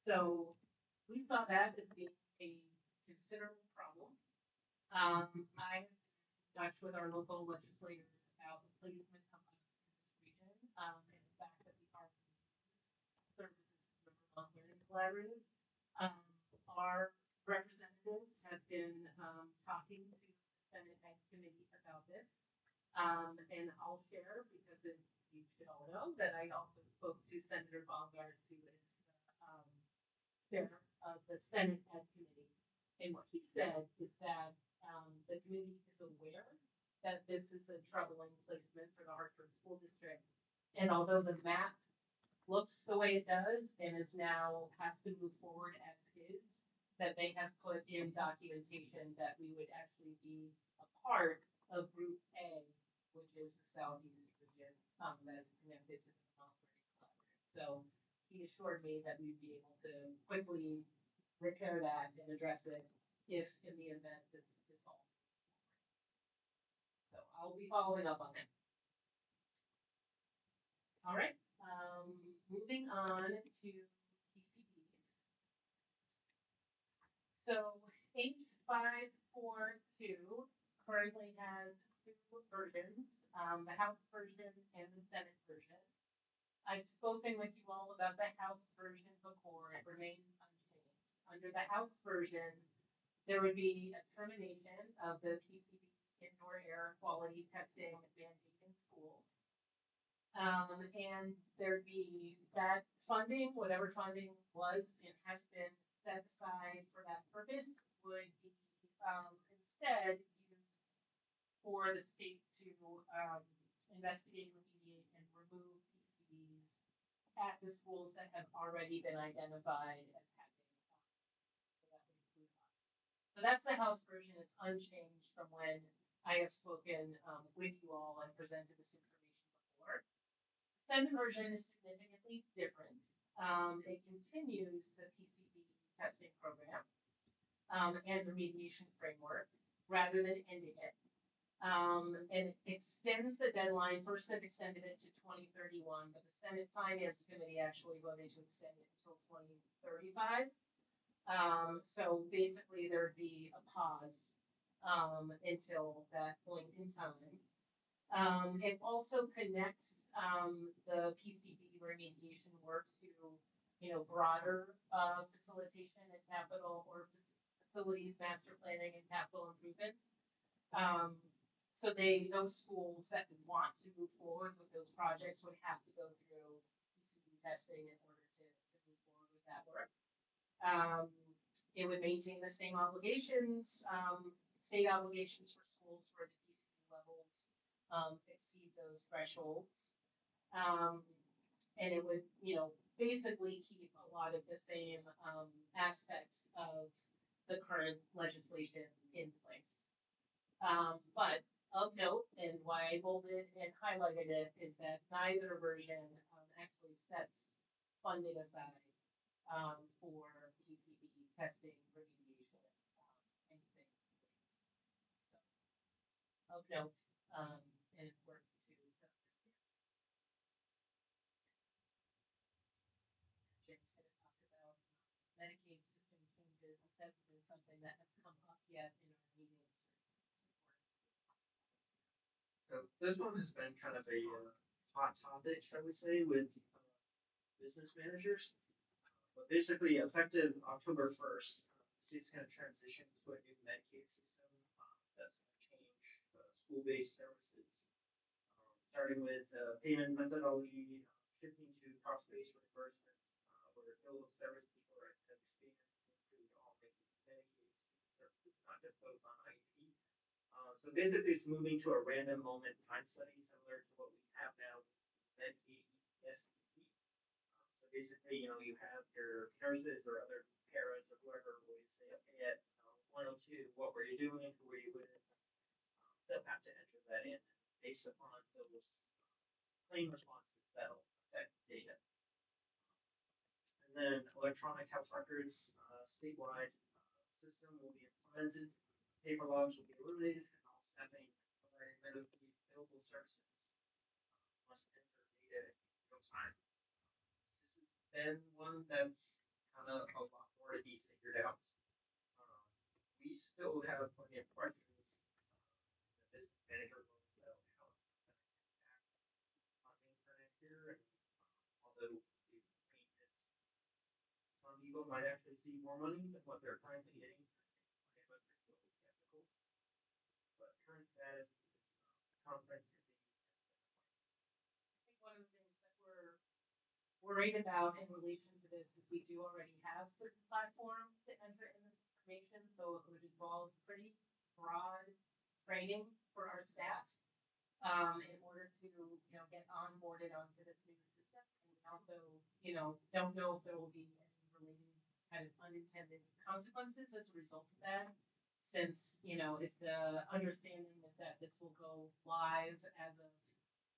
So we saw that as being a considerable problem. I have been in touch with our local legislators about the placement of us in this region, and the fact that we are services to the Vermont Learning Collaborative. Our representatives have been talking to the Senate Ed Committee about this. And I'll share because you should all know that I also spoke to Senator Fogg, who is the chair of the Senate Ed Committee. And what he said is that the committee is aware that this is a troubling placement for the Hartford School District. And although the map looks the way it does and is now has to move forward as is, that they have put in documentation that we would actually be a part of Group A, which is the southeast region that is connected to the Vermont Learning Collaborative. So he assured me that we'd be able to quickly repair that and address it if in the event this all moves forward. So I'll be following up on it. All right, moving on to PCBs. So H542 currently has two versions, the House version and the Senate version. I've spoken with you all about the House version before. It remains unchanged. Under the House version, there would be a termination of the PCB indoor air quality testing mandate in schools. And there'd be that funding, whatever funding was and has been set aside for that purpose, would be instead used for the state to investigate, remediate, and remove PCBs at the schools that have already been identified as having. So that would include us. So that's the House version. It's unchanged from when I have spoken with you all and presented this information before. The Senate version is significantly different. It continues the PCB testing program and remediation framework rather than ending it. And it extends the deadline. First, it extended it to 2031, but the Senate Finance Committee actually voted to extend it until 2035. So basically, there'd be a pause until that point in time. It also connects the PCB remediation work to, broader facilitation and capital or facilities master planning and capital improvements. So those schools that want to move forward with those projects would have to go through PCB testing in order to move forward with that work. It would maintain the same obligations, state obligations for schools where the PCB levels exceed those thresholds. And it would, basically keep a lot of the same aspects of the current legislation in place. But of note, and why I bolded and highlighted it, is that neither version actually sets funding aside for PCB testing, remediation, anything. So of note, and important to understand. Jim's gonna talk about Medicaid system changes. That's been something that has come up yet in our meetings. So this one has been kind of a hot topic, shall we say, with business managers. But basically, effective October 1st, the state's going to transition to a new Medicaid system that's going to change school-based services, starting with payment methodology, shifting to cost-based reimbursement, where bill of services for have expanded to include all Medicaid services, not just those on IEP. So basically, it's moving to a random moment time study similar to what we have now with Medicaid ESPP. So basically, you have your nurses or other paras or whoever will say, okay, at 102, what were you doing? Who were you with? They'll have to enter that in based upon those claim responses that'll affect data. And then electronic health records statewide system will be implemented. Paper logs will be eliminated, and all staffing providing medically available services must enter data in real time. This has been one that's kind of a lot more to be figured out. We still have plenty of questions. The business manager will know how it's going to impact funding for next year. And, although some people might actually see more money than what they're currently getting, plenty of us are still skeptical. But current status is conference continues. I think one of the things that we're worried about in relation to this is we do already have certain platforms to enter in this information, so it would involve pretty broad training for our staff in order to, get onboarded onto this new system. And we also, don't know if there will be any related kind of unintended consequences as a result of that. Since, if the understanding is that this will go live as of,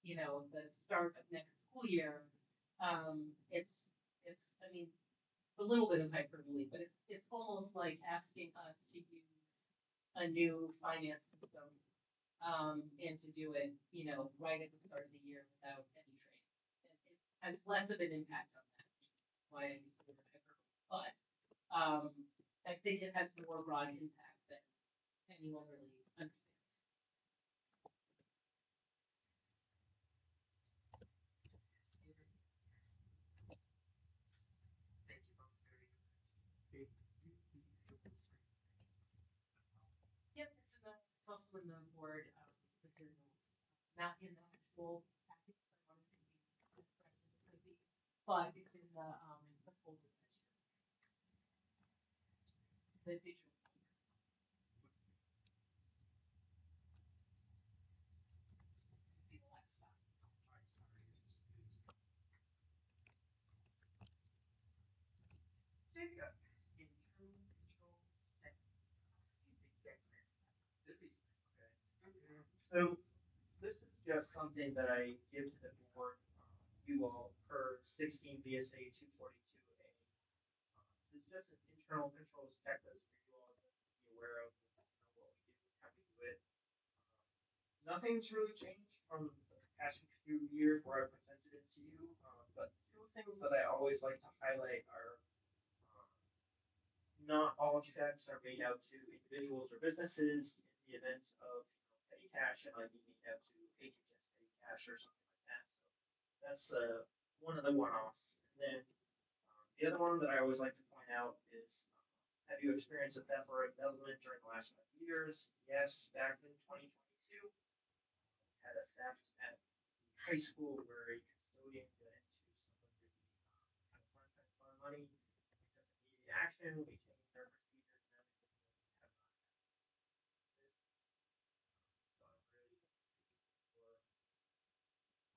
the start of next school year, it's, I mean, a little bit of hyperbole, but it's almost like asking us to use a new finance system, and to do it, right at the start of the year without any training. It has less of an impact on that, why I use the word hyperbole. But, I think it has more broad impact than anyone really understands. Thank you both very much. Yep, it's also in the board materials, not in the actual package. I wanted to be as fresh as it could be, but it's in the folder section. The digital folder. Be the last stop. Jacob, internal control check. Okay. So this is just something that I give to the board, you all per 16 VSA 242A. This is just an internal controls checklist for you all to be aware of what we do, how we do it. Nothing's really changed from the past few years where I presented it to you, but two things that I always like to highlight are not all checks are made out to individuals or businesses. In the event of petty cash, it might be made out to HHS petty cash or something like that. So that's one of the one-offs. And then the other one that I always like to point out is, have you experienced a theft or embezzlement during the last 5 years? Yes, back in 2022, had a theft at the high school where a custodian got into some of the Hathorn fund money. We took immediate action. We changed our procedures and everything. We have not had this. So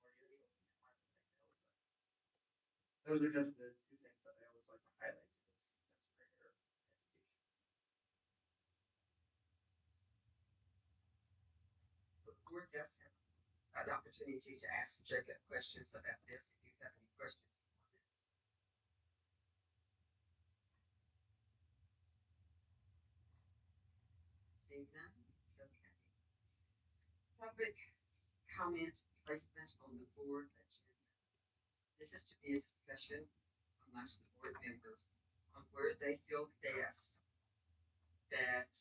I'm really for your department, I know, but those are just the two things that I always like to highlight to this, just for your education. So the board does have an opportunity to ask Jacob questions about this if you have any questions on this. Seeing none, okay. public comment placement on the board agenda. This is to be a discussion amongst the board members on where they feel best that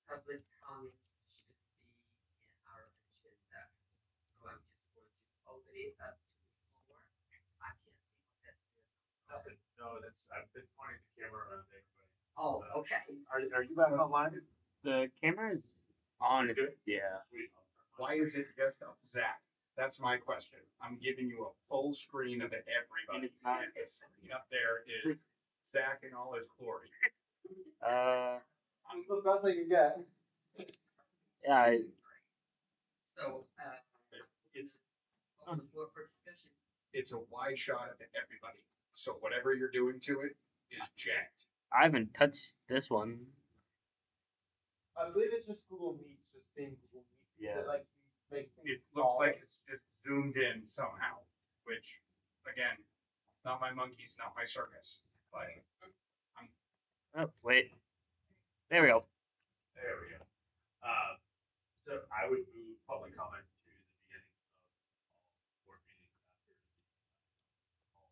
public comments should be in our agenda. So I'm just going to open it up to the floor. I can't see what that says. Nothing. No, I've been pointing the camera around everybody. Oh, okay. Are you back online? The camera is on. Good? Yeah. Sweet. Why is it just up Zach? That's my question. I'm giving you a full screen of everybody. And the screen up there is Zach in all his glory. I'm the best I can get. Yeah. So, It's open the floor for discussion. it's a wide shot of everybody. So whatever you're doing to it is jacked. I haven't touched this one. I believe it's just Google Meets, just being Google Meets. Yeah. That like makes things It looks like it's just zoomed in somehow, which, again, not my monkeys, not my circus. But Oh, wait. There we go. There we go. So I would move public comment to the beginning of all board meetings after the call.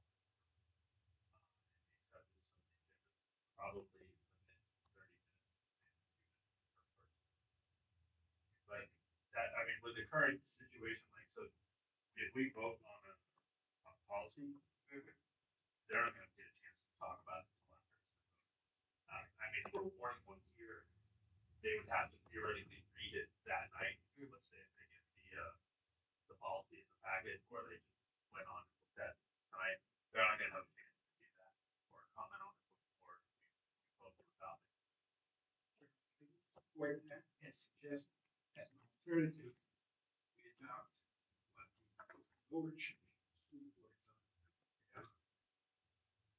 Except it's something different. Probably limit 30 minutes per person. But that, I mean, with the current situation, like, so if we vote on a policy, they're not gonna get a chance to talk about it until after it's been voted. I mean, if we're warning one here, they would have to theoretically read it that night. Let's say if they get the policy in the packet, or they just went on with that tonight, they're not gonna have a chance to do that or comment on it before we vote to adopt it. Where that and suggest as an alternative, we adopt what the board should be, school boards on.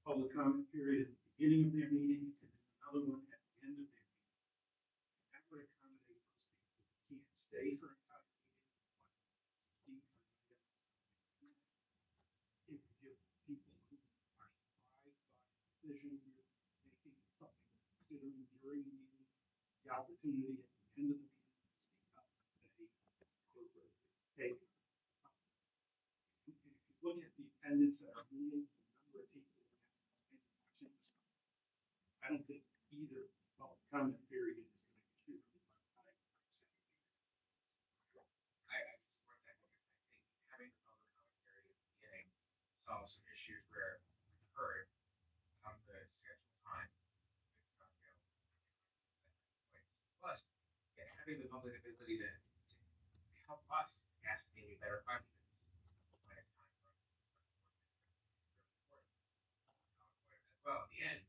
Public comment period at the beginning of their meeting, and then another one at the end of their meeting. That would accommodate those people who can't stay for an entire meeting, but speak on items. It would give people who are surprised by a decision you're making, something they're considering during the meeting, the opportunity at the end of the meeting to speak up and say, hey, and if you look at the attendance at our meetings, the number of people who have been watching this, I don't think either public comment period is going to contribute to my time. I just support that because I think having the public commentary at the beginning solves some issues where we've heard come the scheduled time. It's not available. Plus, having the public ability to help us ask maybe better questions when it's time for us to report. As well, at the end,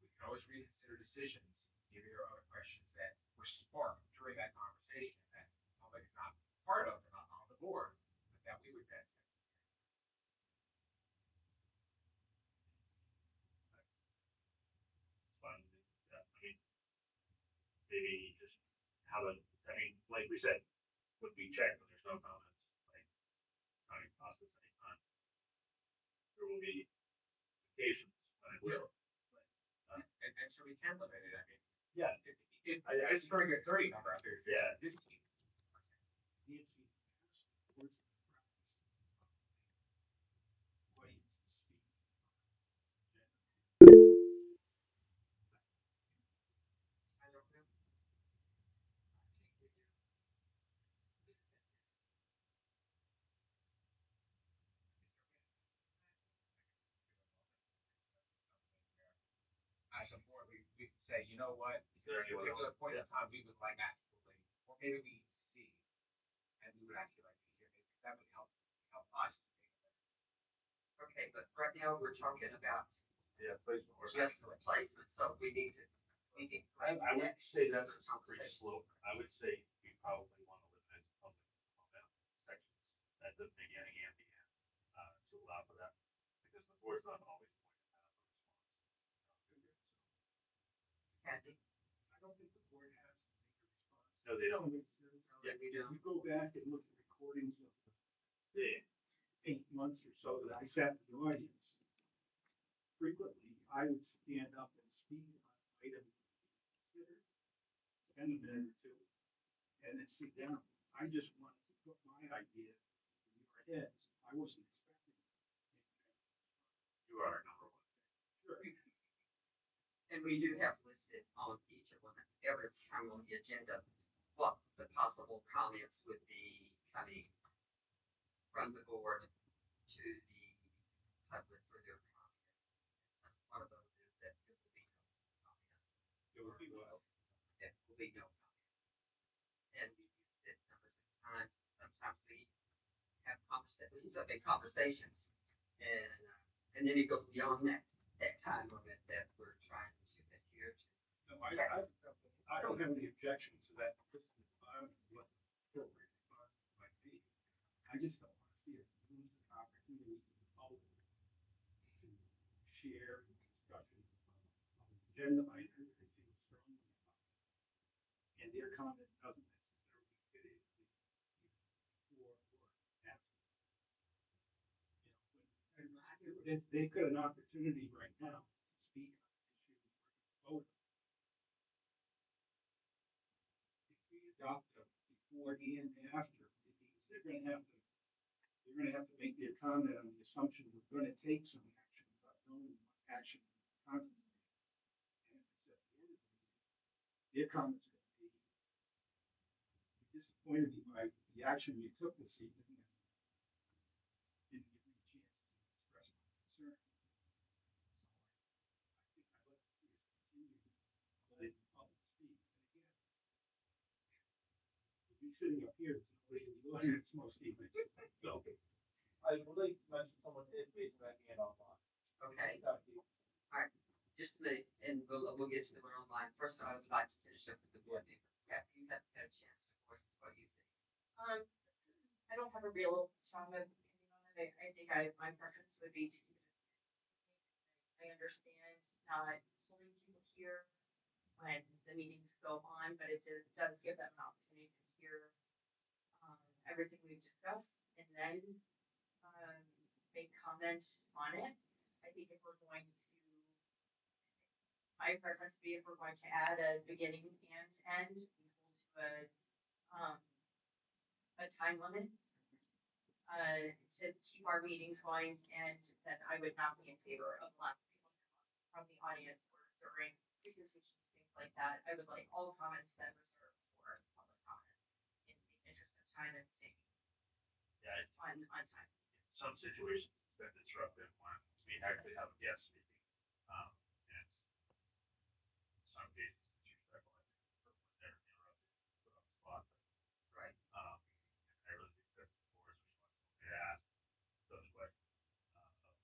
we can always reconsider decisions, if there are other questions that were sparked during that conversation that the public is not part of, they're not on the board, but that we would then. It's fine. Yeah, I mean, maybe just have a, I mean, like we said, when we check, when there's no comments, like, it's not gonna cost us any time. There will be occasions when it will. And so we can limit it, I mean. Yeah. I just throwing a 30 number out there. Yeah. 15. Nancy asked the board's practice audience to speak. I don't know. As a board, we can say, you know what, Is there at a anyone particular else? point in Yeah. time, we would like actually, or maybe we see, and we would actually like to hear, maybe that would help us. Okay, but right now we're talking about Yeah, placement or just the replacement, so we need to. I would say that's a slippery slope. I would say we probably want to limit public comment sections at the beginning and the end, to allow for that, because the board's not always going to have a response. Caty? I don't think the board has to make a response. No, they don't. Yeah, we do. If you go back and look at recordings of Yeah. 8 months or so that I sat in the audience, frequently I would stand up and speak on items considered, spend a minute or two, and then sit down. I just wanted to put my idea in your heads. I wasn't expecting it. You are number one. Sure. And we do have listed on each of them, every time on the agenda, what the possible comments would be coming from the board to the public for their comment. One of those is that there will be no comment. There will be what? There will be no comment. And we used it numbers of times. Sometimes we have conversations, big conversations, and then it goes beyond that time limit that we're trying to adhere to. No, I don't have any objection to that. This is what appropriate response might be. I just don't want to see it lose an opportunity for the public to share discussion of agenda items they feel strongly about. And their comment doesn't necessarily fit in before or after. They've got an opportunity right now to speak on an issue we're going to vote on. If we adopt them before and after, it means they're going to have to make their comment on the assumption we're going to take some action without knowing what action we're contemplating. And if it's at the end of the meeting, their comment's going to be, "You disappointed me by the action you took this evening and didn't give me a chance to express my concern." So I think I'd like to see us continue letting the public speak. And again, we'll be sitting up here, there's nobody in the audience most evenings. So, I would like to mention someone is raising that hand online. Okay. All right. Just a minute, and we'll get to the one online. First, I would like to finish up with the board members. Kathy, you have had a chance to voice what you think. I don't have a real strong opinion on it. I think my preference would be to. I understand not pulling people here when the meetings go on, but it does give them an opportunity to hear everything we've discussed and then make comment on it. I think if we're going to, my preference would be if we're going to add a beginning and end, we hold to a time limit to keep our meetings going, and that I would not be in favor of allowing people to come from the audience or during presentations, things like that. I would like all comments then reserved for public comment in the interest of time and staying on time. In some situations, it's been disruptive when we actually have a guest speaking. And in some cases, it's disrespectful, I think, for when they're interrupted, put on the spot. Right. And I really think that's the board's responsibility to ask those questions of the folks who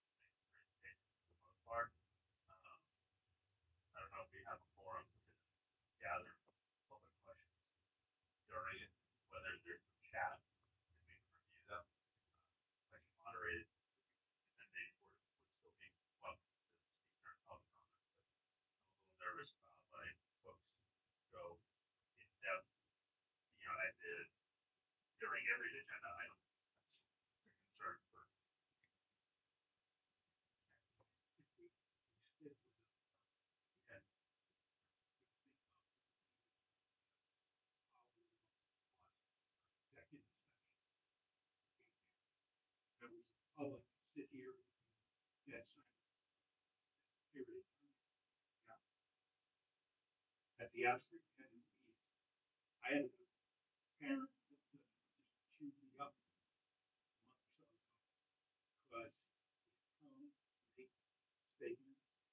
make the presentation for the most part. I don't know if we have a forum to gather public questions during it, whether there's a chat and we can review them, like moderated, and then maybe would still be welcome to speak during public comment. But I'm a little nervous about letting folks go in depth, I did during every agenda item. That's a concern for. if we stick with it, and think about executive session. Members of the public sit here in dead silence period of time. Yeah. At the outset, and I had a parent that just chewed me up a month or so ago because he come make a statement about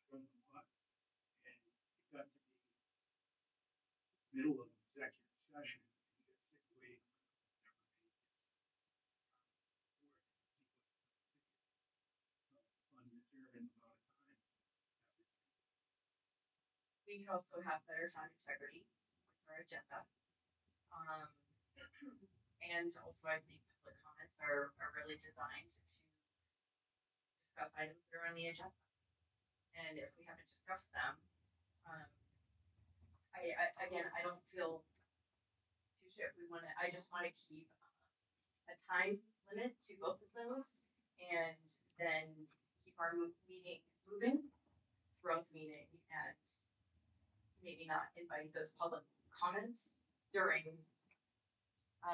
I don't know what, and it got to be middle of executive session, and he got sick of waiting around and never made his comment before it because he wasn't going to sit here some undetermined amount of time every single. We could also have better sound integrity with our agenda. And also I think public comments are really designed to discuss items that are on the agenda. And if we haven't discussed them, I don't feel too sure if we want to, I just want to keep a time limit to both of those and then keep our meeting moving throughout the meeting and maybe not invite those public comments during,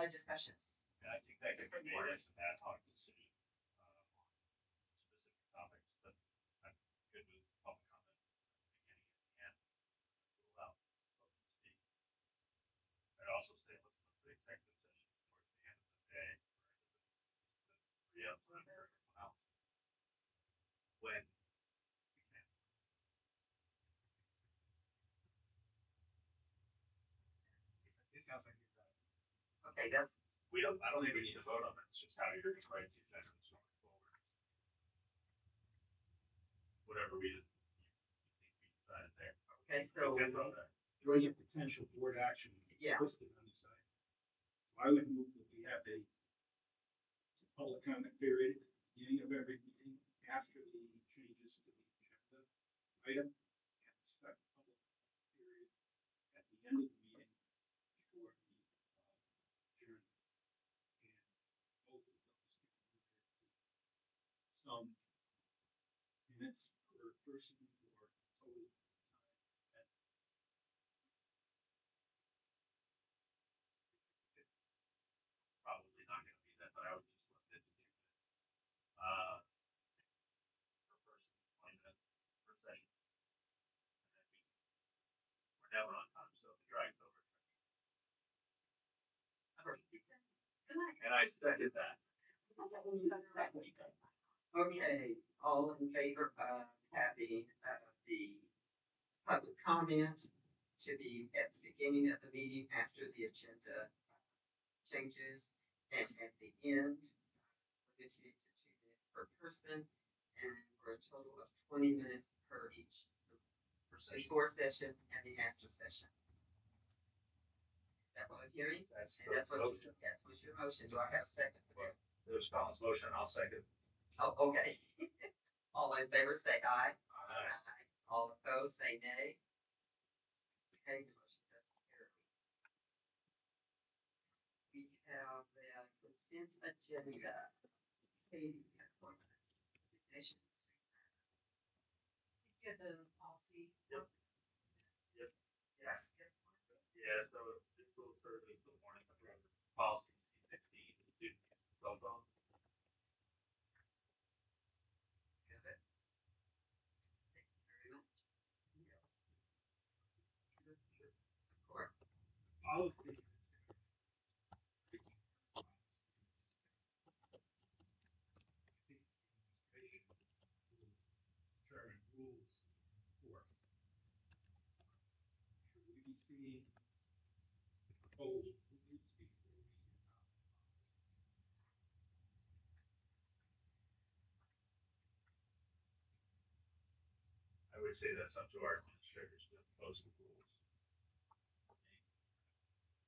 discussions. Yeah, I think that could be made as an ad hoc decision, on specific topics, but I'm good with public comment at the beginning and the end. To allow folks to speak. I'd also say let's put the executive session towards the end of the day, or the time for everyone else. When we can. It sounds like you've got it. Okay, that's, I don't think we need to vote on it, it's just how you're gonna write the agenda going forward. Whatever we think we decided there. okay, so, We can vote on it. During a potential board action Yeah. listed on the side. So I would move that we have a public comment period at the beginning of every meeting after the changes to the agenda item. And a second public comment period at the end of the meeting before the adjournment. And both of those can be limited to some minutes per person or total time spent. Probably not gonna be that, but I would just limit it to 2 minutes. Per person, 20 minutes per session. And then we're never on time, so if it drags over. And I second that. okay, all in favor of having, the public comment to be at the beginning of the meeting after the agenda changes, and at the end, limiting it to 2 minutes per person, and for a total of 20 minutes per each, before session and the after session. Is that what I'm hearing? That's And that's the what motion. that was your motion. Do I have a second for that? There's Colin's motion, I'll second. Oh, okay. All in favor, say aye. Aye. All opposed, say nay. Okay, the motion does carry. We have the consent agenda. Katie, you have 4 minutes. Resignations. You get the policy. Yep. Yep. Yes. Yeah, so this will serve as the warning for policy C16, student cell phone. Got it. Thank you very much. Of course. Policy. Determine rules for. Should we be seeing the proposed rules before we adopt the policy? I would say that's up to our administrators to post the rules.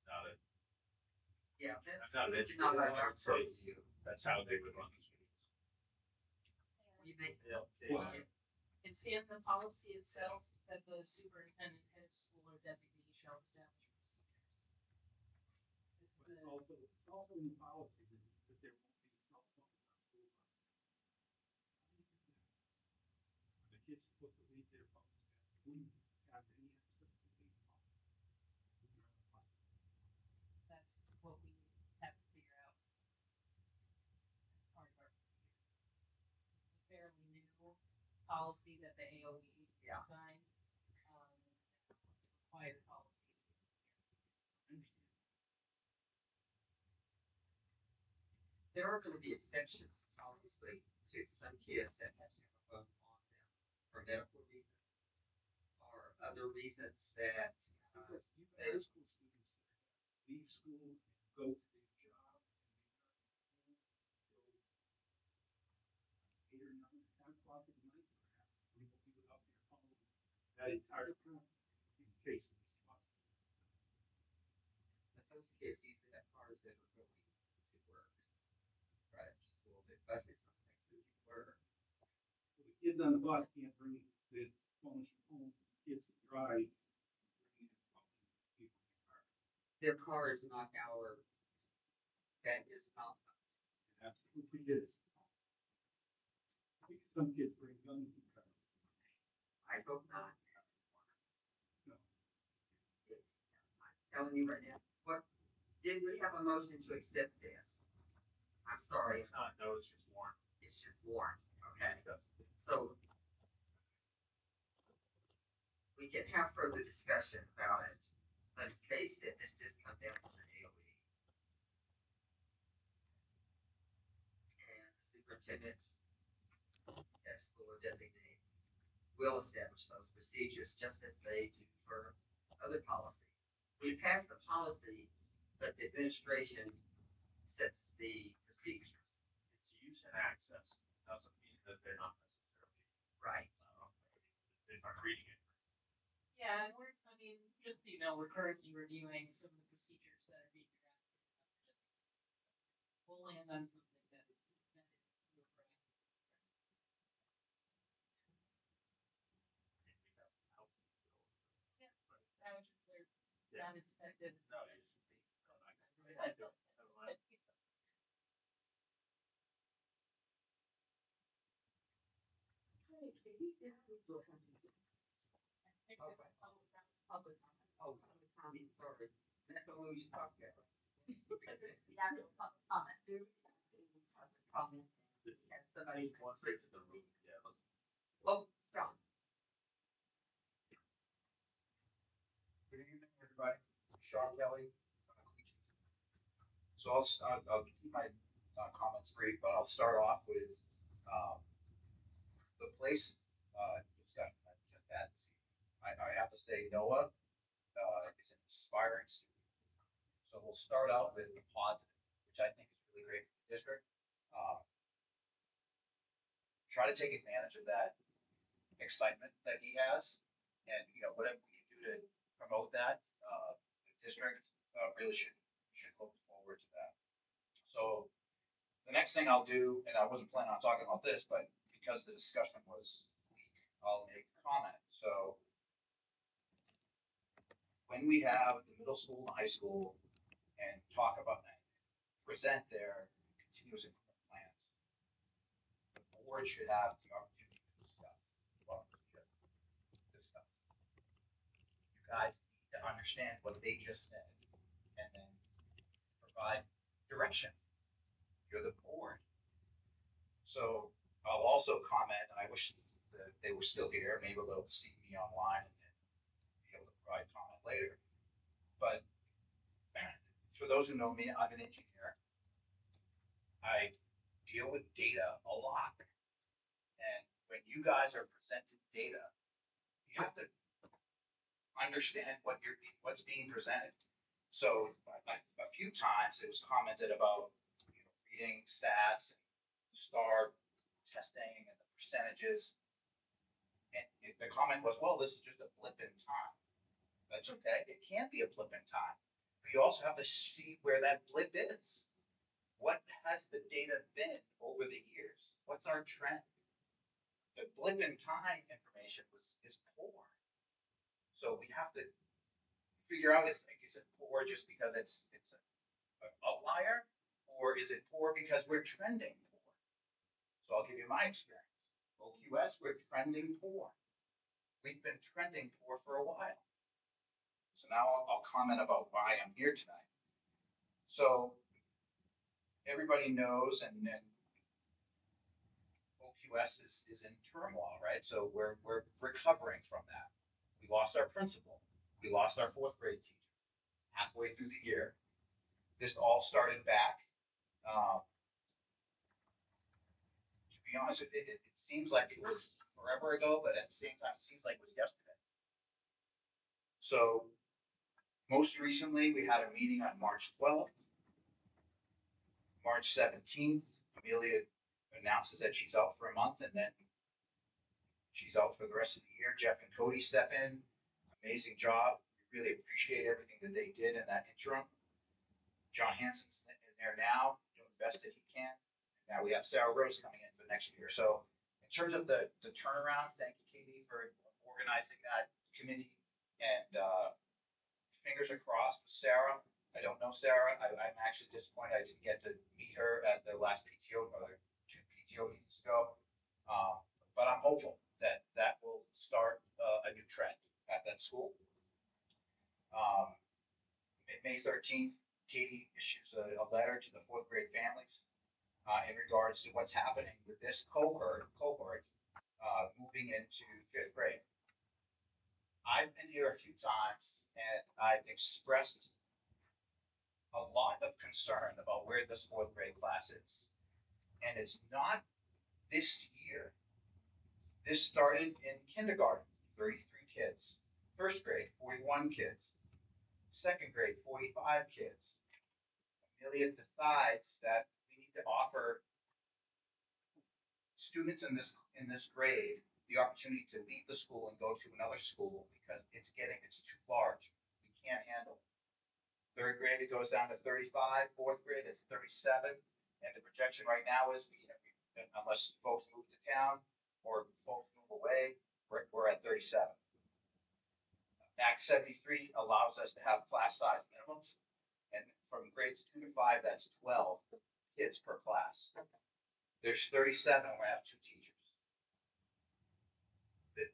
Not a, Yeah, I'm that's not an not educator, like I our would say purview. that's how they would run the schools. You think, Yeah. It's in the policy itself that the superintendent, head of school, or designee shall establish But it's also in the policy that there won't be cell phones on school bus. How do you do that? Are the kids supposed to leave their phones at home, have any access to the phone? When they're on the bus? That's what we have to figure out as part of our review. It's a fairly new policy that the AOE Yeah. designed, required policy. I understand. there are going to be exceptions, obviously, to some kids that have to have a phone on them for medical reasons or other reasons that, Because you've got school students that leave school and go to their job and they're not home till 8 or 9 or 10 o'clock at night, perhaps. They will be without their phone that entire time in case of this bus. but those kids usually have cars that are going to work right after school. The bus is not like to work. So the kids on the bus can't bring their phones from home. The kids that drive bring their phones and keep them in their car. Their car is not our, that is not, It absolutely is. Because some kids bring guns in cars. I hope not. No. It's, telling you right now. What, did we have a motion to accept this? I'm sorry, It's not, no, it's just warrant. it's just warrant, okay? So we can have further discussion about it, but it's based that this just comes down to the AOE. And the superintendent at school or designate will establish those procedures just as they do for other policies. We pass the policy, but the administration sets the procedures. It's use and access, doesn't mean that they're not necessarily, Right. if I'm reading it. Yeah, and just so you know, we're currently reviewing some of the procedures that are being drafted. We'll land on something that is more proactive. Yeah, that was just clear. Not as effective. No, it's. Never mind. Public comment. Oh, public comment, sorry. That's what we should talk about. The actual public comment. Public comment. Yeah, somebody. One straight to the room, yeah. Oh, John. Good evening, everybody. Sean Kelly. So I'll keep my comments brief, but I'll start off with the place discussion that we just had this evening. I have to say Noah is an inspiring student. So we'll start out with the positive, which I think is really great for the district. Try to take advantage of that excitement that he has, and whatever we can do to promote that, the district really should look forward to that. So the next thing I'll do, and I wasn't planning on talking about this, but because the discussion was weak, I'll make a comment. So when we have the middle school and high school and talk about that, present their continuous improvement plans, the board should have the opportunity to discuss. Well, discuss. You guys need to understand what they just said and then provide direction. You're the board. So I'll also comment, and I wish that they were still here. Maybe they'll see me online and be able to provide comment later. But for those who know me, I'm an engineer. I deal with data a lot. And when you guys are presented data, you have to understand what's being presented. So a few times it was commented about reading stats and star testing and the percentages. And the comment was, well, this is just a blip in time. That's okay. It can't be a blip in time. But you also have to see where that blip is. What has the data been over the years? What's our trend? The blip in time information is poor. So we have to figure out, is it poor just because it's an outlier, or is it poor because we're trending poor? So I'll give you my experience. OQS, we're trending poor. We've been trending poor for a while. So now I'll comment about why I'm here tonight. So everybody knows, and OQS is in turmoil, right? So we're recovering from that. We lost our principal. We lost our fourth grade teacher halfway through the year. This all started back. To be honest, it seems like it was forever ago, but at the same time, it seems like it was yesterday. So most recently, we had a meeting on March 12th. March 17th, Amelia announces that she's out for a month, and then she's out for the rest of the year. Jeff and Cody step in. Amazing job. We really appreciate everything that they did in that interim. John Hansen's in there now, doing the best that he can. And now we have Sarah Rose coming in for next year. So in terms of the turnaround, thank you, Caty, for organizing that committee. And fingers are crossed with Sarah. I don't know Sarah. I'm actually disappointed I didn't get to meet her at the last PTO, or 2 PTO meetings ago. But I'm hopeful that will start a new trend at that school. May 13th, Caty issues a letter to the fourth grade families in regards to what's happening with this cohort moving into fifth grade. I've been here a few times and I've expressed a lot of concern about where this fourth grade class is. And it's not this year. This started in kindergarten, 33 kids. First grade, 41 kids. Second grade, 45 kids. Amelia decides that we need to offer students in this grade the opportunity to leave the school and go to another school because it's too large. We can't handle it. Third grade, it goes down to 35. Fourth grade, it's 37. And the projection right now is, unless folks move to town or folks move away, we're at 37. Act 73 allows us to have class size minimums. And from grades 2 to 5, that's 12 kids per class. There's 37, we're gonna have 2 teachers.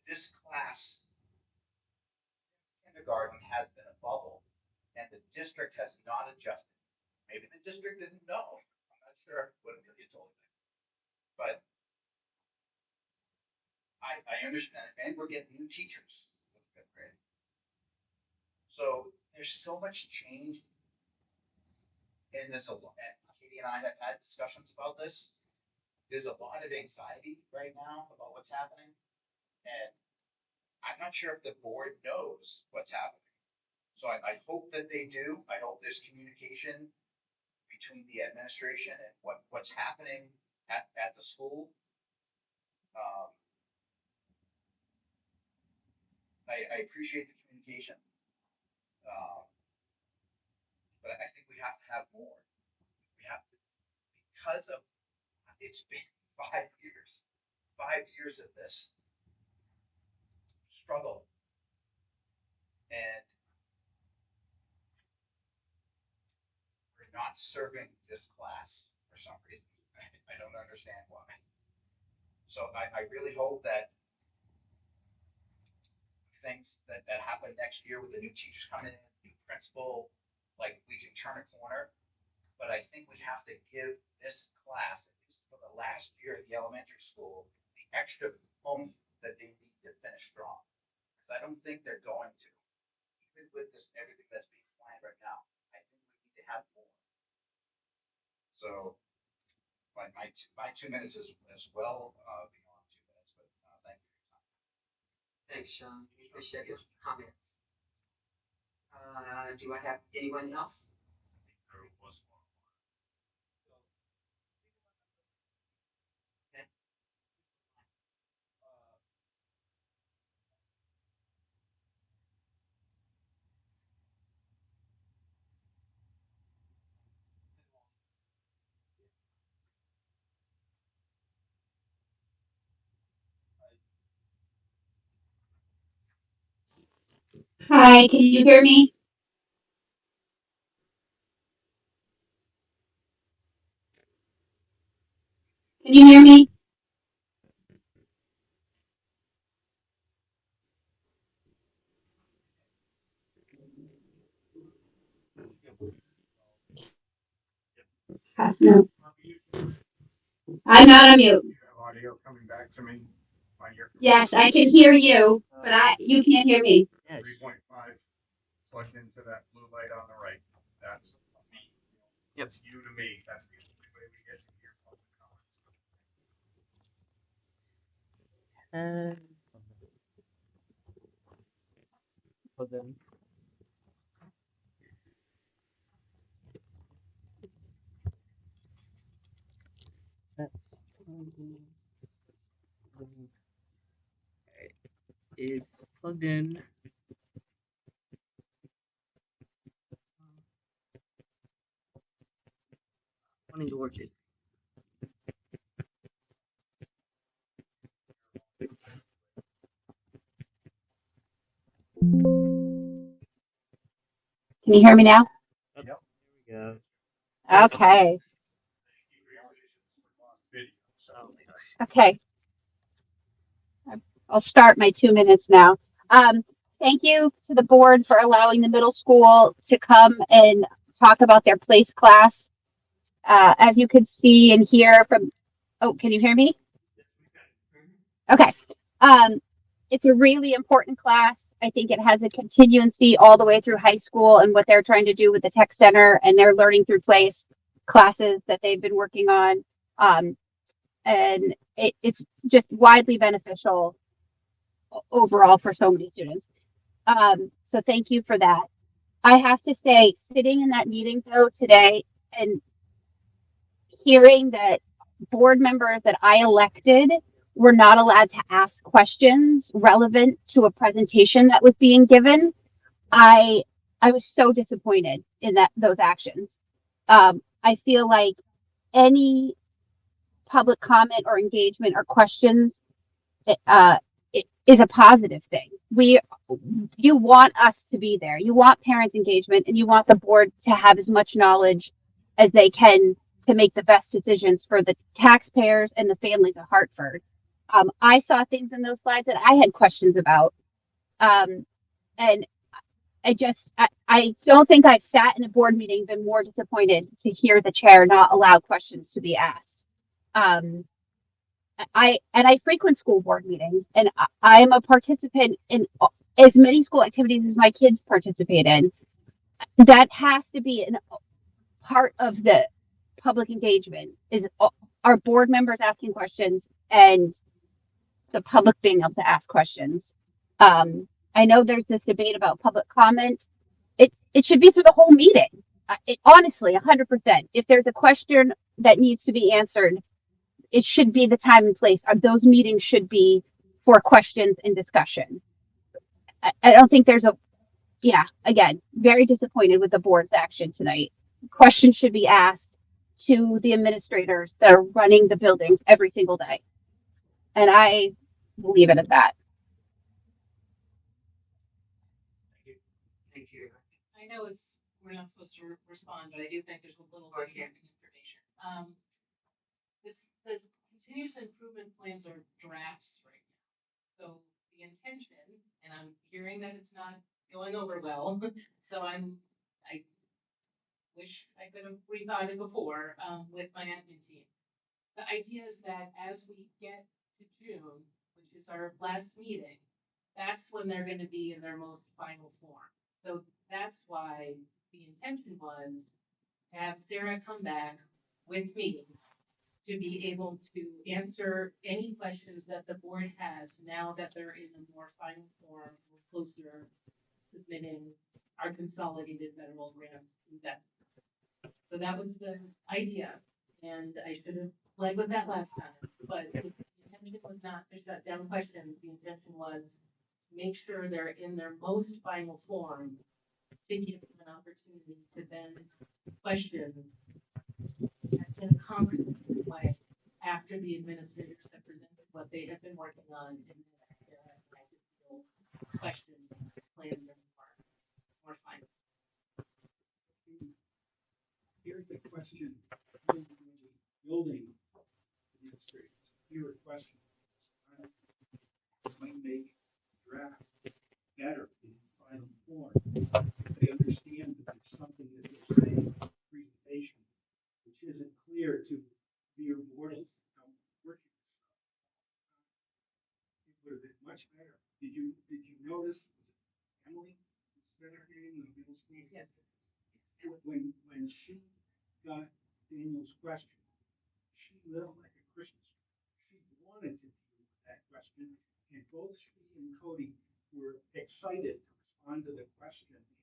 This class, kindergarten, has been a bubble, and the district has not adjusted. Maybe the district didn't know. I'm not sure what Amelia told me. But I understand, and we're getting new teachers for the fifth grade. So there's so much change, and there's a lot. And Caty and I have had discussions about this. There's a lot of anxiety right now about what's happening, and I'm not sure if the board knows what's happening. So I hope that they do. I hope there's communication between the administration and what's happening at the school. I appreciate the communication, but I think we have to have more. We have to, because of, it's been 5 years, 5 years of this struggle, and we're not serving this class for some reason. I don't understand why. So I really hope that things that happen next year with the new teachers coming in, new principal, like we can turn a corner. But I think we have to give this class, at least for the last year at the elementary school, the extra oomph that they need to finish strong. Because I don't think they're going to. Even with this, everything that's being planned right now, I think we need to have more. So my 2 minutes is well beyond 2 minutes, but thank you for your time. Thanks, Sean. Appreciate your comments. Do I have anyone else? There was one. Okay. Hi, can you hear me? Can you hear me? No. I'm not on mute. You have audio coming back to me on your. Yes, I can hear you, but you can't hear me. 3.5 plugged into that blue light on the right. That's me. It's you to me. That's the only way we get to hear public comments. But then that's it's plugged in. Wanting to work it. Can you hear me now? Yep. There we go. Okay. Okay. I'll start my 2 minutes now. Thank you to the board for allowing the middle school to come and talk about their place class. As you could see and hear from, oh, can you hear me? Okay. Um, it's a really important class. I think it has a continuancy all the way through high school and what they're trying to do with the tech center and their learning through place classes that they've been working on. And it's just widely beneficial overall for so many students. So thank you for that. I have to say, sitting in that meeting though today and hearing that board members that I elected were not allowed to ask questions relevant to a presentation that was being given, I was so disappointed in those actions. I feel like any public comment or engagement or questions it is a positive thing. You want us to be there. You want parents' engagement, and you want the board to have as much knowledge as they can to make the best decisions for the taxpayers and the families of Hartford. I saw things in those slides that I had questions about, and I don't think I've sat in a board meeting been more disappointed to hear the chair not allow questions to be asked. I frequent school board meetings, and I am a participant in as many school activities as my kids participate in. That has to be a part of the public engagement is our board members asking questions and the public being able to ask questions. I know there's this debate about public comment. It should be through the whole meeting. Honestly, 100%. If there's a question that needs to be answered, it should be the time and place. Those meetings should be for questions and discussion. I don't think there's again, very disappointed with the board's action tonight. Questions should be asked to the administrators that are running the buildings every single day. And I will leave it at that. Thank you. I know we're not supposed to respond, but I do think there's a little bit of information. The continuous improvement plans are drafts right now. So the intention, and I'm hearing that it's not going over well, so I wish I could have rethought it before with my admin team. The idea is that as we get to June, which is our last meeting, that's when they're going to be in their most final form. So that's why the intention was to have Sarah come back with me to be able to answer any questions that the board has now that they're in a more final form, closer submitting our consolidated federal grant investment. So that was the idea, and I should have led with that last time, but the intention was not to shut down questions. The intention was to make sure they're in their most final form to give them an opportunity to then question in a comprehensive way after the administrators have presented what they have been working on and question plans more final. Here's the question. Building administrators. Here a question. Might make draft better in final form. They understand that there's something that they're saying in the presentation which isn't clear to mere mortals working this stuff. It would have been much better. Did you notice Emily said her name in the middle school? Yes. When she got Daniel's question, she lit up like a Christmas tree. She wanted to deal with that question, and both she and Cody were excited to respond to the question and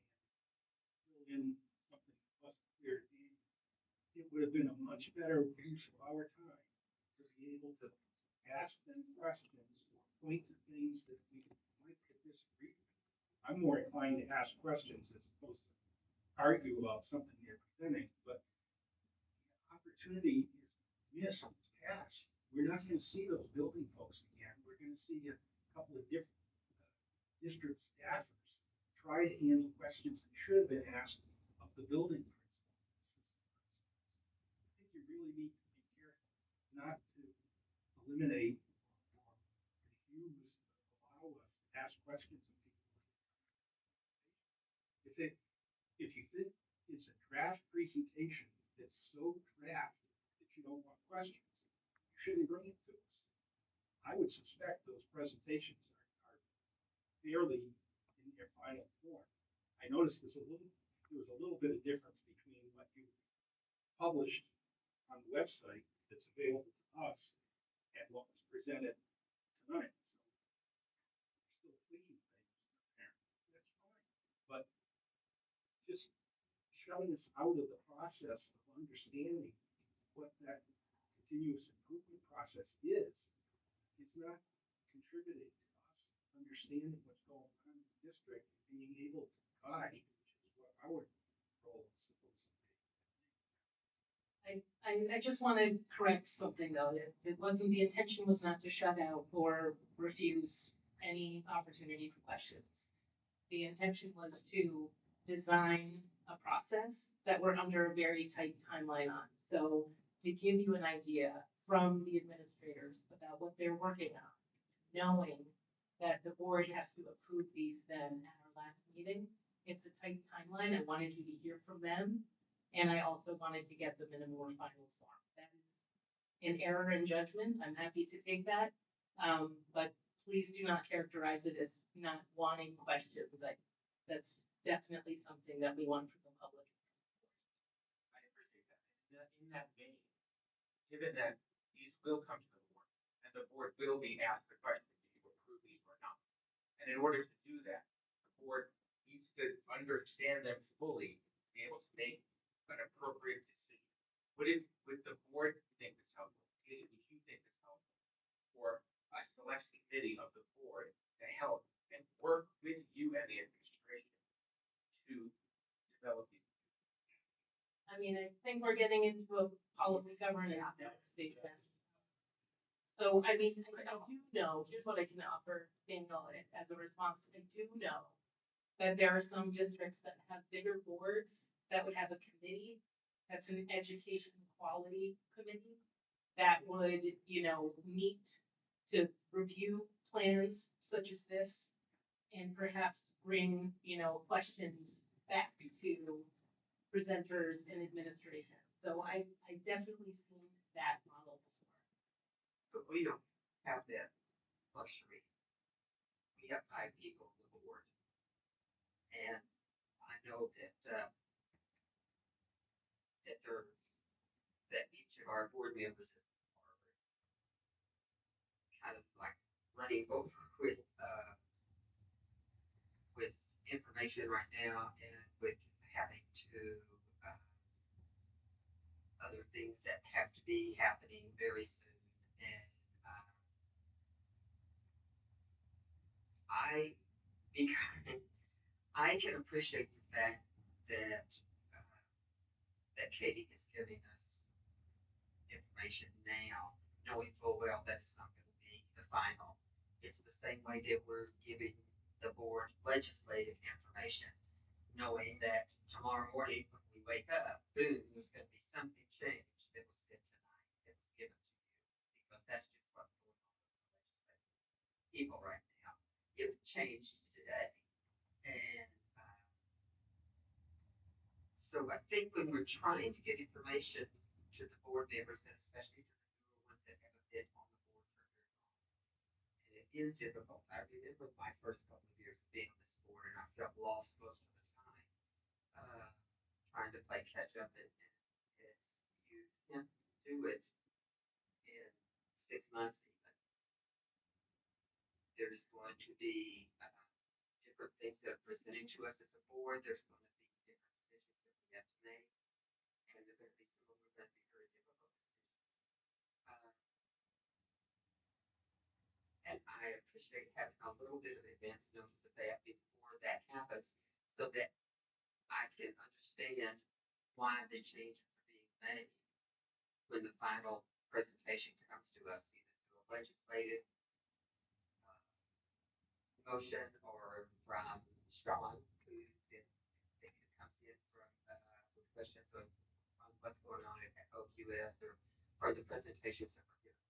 fill in something that wasn't clear to Daniel. It would have been a much better use of our time to be able to ask them questions or point to things that we might disagree with. I'm more inclined to ask questions as opposed to argue about something they're presenting, but opportunity is missed, passed. We're not going to see those building folks again. We're going to see a couple of different district staffers try to handle questions that should have been asked of the building principals. I think you really need to be careful not to eliminate or refuse to allow us to ask questions of people if you think it's a draft presentation that's so draft that you don't want questions, you shouldn't bring it to us. I would suspect those presentations are fairly in their final form. I noticed there was a little bit of difference between what you published on the website that's available to us and what was presented tonight. So we're still tweaking things, apparently. That's fine. But just shutting us out of the process of understanding what that continuous improvement process is not contributing to us understanding what's going on in the district and being able to guide, which is what our role is supposed to be. I just want to correct something though. It wasn't, the intention was not to shut out or refuse any opportunity for questions. The intention was to design a process that we're under a very tight timeline on. So to give you an idea from the administrators about what they're working on, knowing that the board has to approve these then at our last meeting, it's a tight timeline. I wanted you to hear from them. And I also wanted to get them in a more final form. That is an error in judgment. I'm happy to take that. But please do not characterize it as not wanting questions. That's definitely something that we want from the public. I appreciate that. In that vein, given that these will come to the board, and the board will be asked the question, do you approve these or not? And in order to do that, the board needs to understand them fully, be able to make an appropriate decision. Would the board think it's helpful? Would you think it's helpful for a select committee of the board to help and work with you and the administration to develop these? I mean, I think we're getting into a policy governance stage then. So, I mean, I do know, here's what I can offer Daniel as a response. I do know that there are some districts that have bigger boards that would have a committee that's an education quality committee that would, meet to review plans such as this and perhaps bring, questions back to presenters and administration. So I definitely seen that model before. But we don't have that luxury. We have 5 people on the board. And I know that that each of our board members are kind of like running over with information right now and with having to other things that have to be happening very soon. And I can appreciate the fact that that Caty is giving us information now, knowing full well that it's not going to be the final. It's the same way that we're giving the board legislative information, knowing that tomorrow morning when we wake up, boom, there's going to be something changed that was said tonight, that was given to you, because that's just what's going on with the legislative people right now. It changed today. And so I think when we're trying to get information to the board members, and especially to the newer ones that haven't been on the board for very long, and it is difficult. I remember my first couple of years being on this board, and I felt lost most of the time, trying to play catch up. And you can't do it in 6 months even. There's going to be different things that are presented to us as a board. There's going to be different decisions that we have to make. And they're going to be some of them are going to be very difficult decisions. And I appreciate having a little bit of advance notice of that before that happens, so that I can understand why the changes are being made when the final presentation comes to us, either through a legislative motion or from Schall, who comes in from with questions on what's going on at OQS or the presentations that we're giving.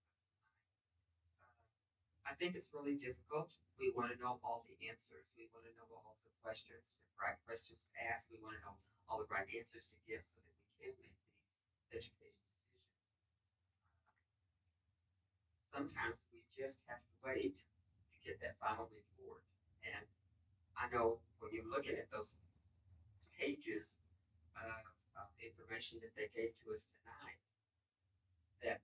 I think it's really difficult. We want to know all the answers. We want to know all the questions, the right questions to ask. We want to know all the right answers to give so that we can make these education decisions. Sometimes we just have to wait to get that final report. And I know when you're looking at those pages of information that they gave to us tonight, that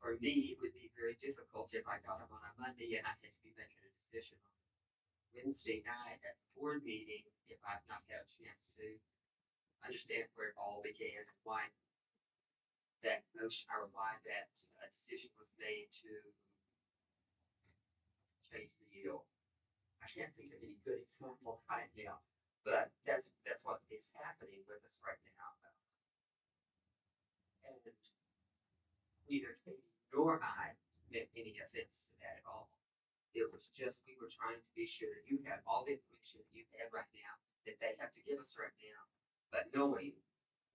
for me, it would be very difficult if I got them on a Monday and I had to be making a decision on Wednesday night at the board meeting if I've not had a chance to understand where it all began and why that motion or why that decision was made to change the yield. I can't think of any good example right now, but that's what is happening with us right now. And neither Katie nor I meant any offense to that at all. It was just we were trying to be sure that you have all the information that you have right now that they have to give us right now, but knowing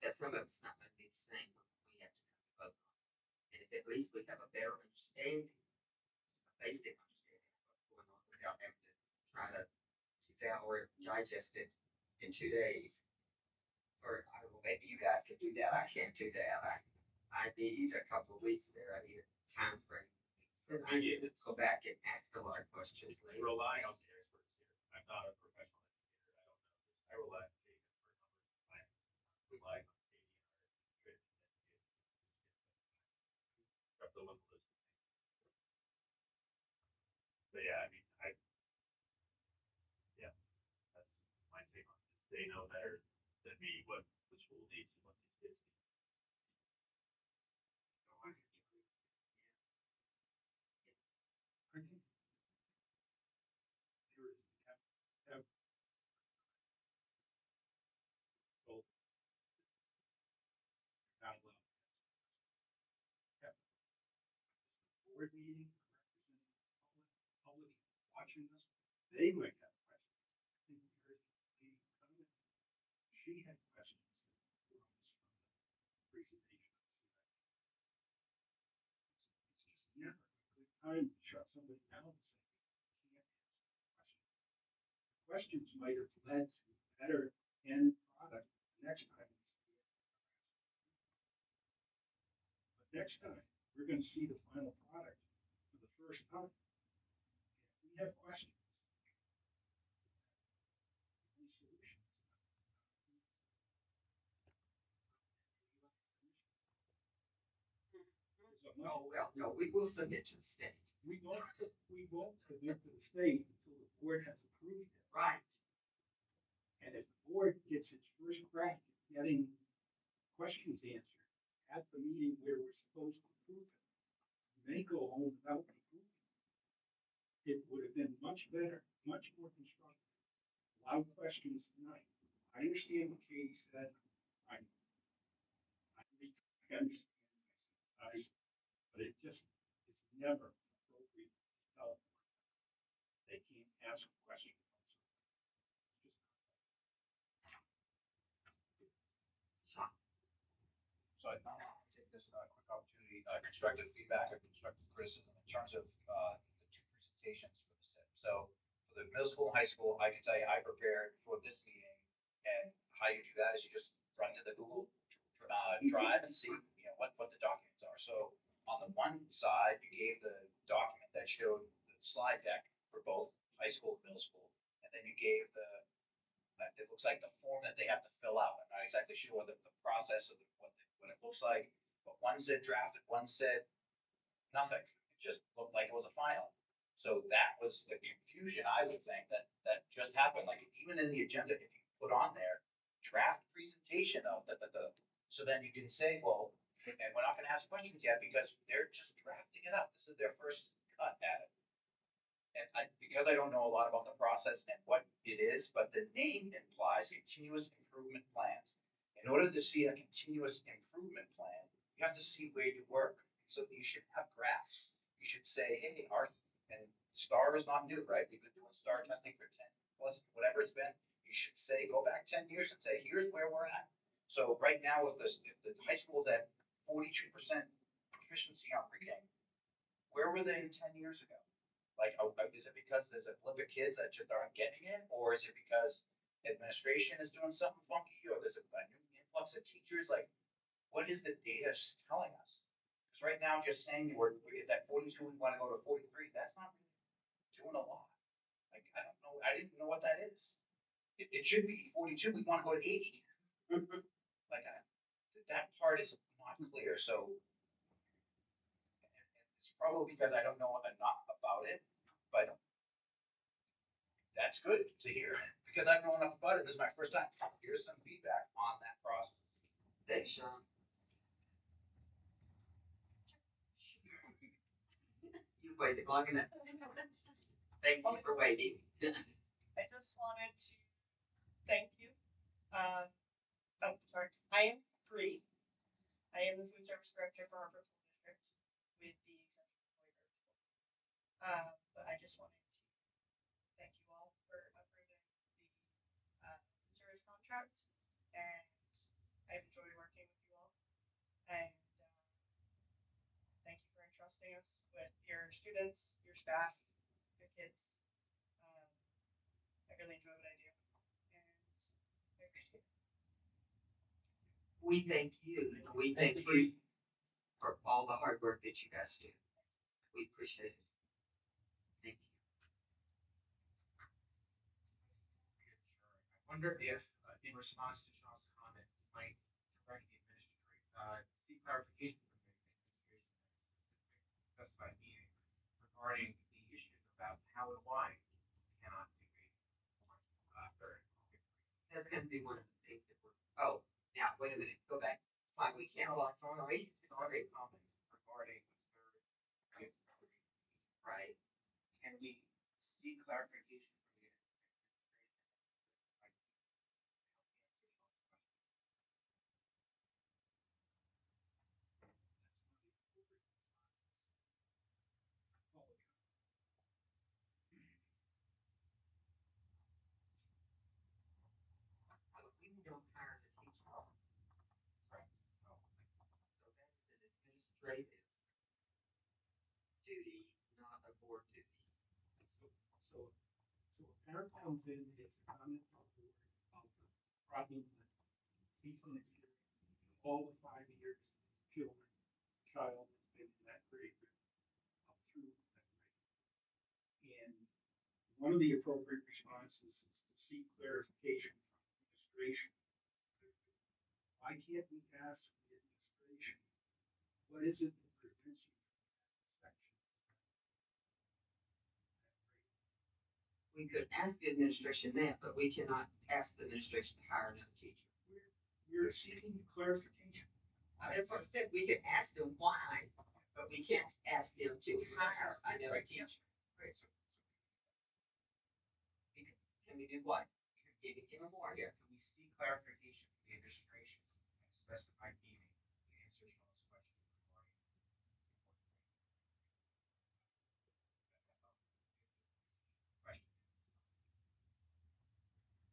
that some of it's not going to be the same when we have to come to vote on it. And if at least we have a better understanding, a basic understanding of what's going on without having to try to devour it, digest it in 2 days. Or I don't know, maybe you guys can do that. I can't do that. I need a couple of weeks there. I need a time frame. And I need to go back and ask a lot of questions later. Rely on the experts here. I'm not a professional educator. I don't know this. I rely on Katie for a number of clients. Rely on Katie and our up the one list. But yeah, I mean, yeah, that's my take on this. They know better than me what the school needs and what these kids need. I think there have both not allowed have board meeting representing the public watching us. They might have questions. I think we heard the lady comment. She had questions that were almost from the presentation. It's just never a good time to shut somebody down and say, you can't ask questions. Questions might have led to better end product next time. But next time, we're going to see the final product for the first time. We have questions. Any solutions? No, well, no, we will submit to the state. We won't submit to the state until the board has approved it. Right. And if the board gets its first crack at getting questions answered at the meeting where we're supposed to approve it, may go home without approving it. It would have been much better, much more constructive. Allow questions tonight. I understand what Katie said. I understand but it just is never appropriate to tell them they can't ask a question. So I take this quick opportunity, constructive feedback or constructive criticism in terms of the two presentations for the SIP. So for the middle school and high school, I can tell you I prepared for this meeting, and how you do that is you just run to the Google Drive and see what the documents are. So on the one side, you gave the document that showed the slide deck for both high school and middle school, and then you gave it looks like the form that they have to fill out. I'm not exactly sure the process of what it looks like, but one said drafted, one said nothing. It just looked like it was a final. So that was the confusion, I would think, that just happened. Like even in the agenda, if you put on there draft presentation of so then you can say, well, and we're not going to ask questions yet because they're just drafting it up. This is their first cut at it. And because I don't know a lot about the process and what it is, but the name implies continuous improvement plans. In order to see a continuous improvement plan, you have to see where you work. So you should have graphs. You should say, hey, and STAR is not new, right? We've been doing STAR testing for 10 plus whatever it's been. You should say, go back 10 years and say, here's where we're at. So right now, if the high school's at 42% proficiency on reading, where were they 10 years ago? Like, is it because there's a blip of kids that just aren't getting it, or is it because administration is doing something funky, or there's a new influx of teachers? Like, what is the data telling us? Because right now, just saying we're at 42, we want to go to 43, that's not really doing a lot. Like, I don't know, I didn't know what that is. It should be 42, we want to go to 80. Like, that part is not clear, so it's probably because I don't know enough about it, but that's good to hear, because I don't know enough about it. This is my first time. Here's some feedback on that process. Thanks, Sean. You waited long enough. Thank you for waiting. I just wanted to thank you. Sorry. I am Bree. I am the food service director for Hartford School District with the exception of Whitehurst. But I just wanted to thank you all for approving the food service contract, and I've enjoyed working with you all. And thank you for entrusting us with your students, your staff, your kids. I really enjoy what I do, and I appreciate it. We thank you. We thank you for all the hard work that you guys do. We appreciate it. Thank you. I wonder if, in response to Sean's comment, you might direct the administrator, seek clarification from the administration specified meeting regarding the issues about how and why we cannot do a third. That's going to be one of the things that we're. Oh, now wait a minute. Go back. Why we can't. Sorry. Sorry. Comments regarding the third. Right. Can we seek clarification from the We don't hire the teacher. Correct. So that is an administrative duty, not a board duty. So a parent comes in, makes a comment on the board about the problem that he's been experiencing all the 5 years child has been in that grade up through that grade. And one of the appropriate responses is to seek clarification from administration. Why can't we ask the administration, what is it that prevents you from that section? We could ask the administration that, but we cannot ask the administration to hire another teacher. We're seeking clarification. That's what I said. We can ask them why, but we can't ask them to hire another teacher. Right, so Can we do what? Give me more here. Can we seek clarification from the administration at a specified meeting to answer Sean's question regarding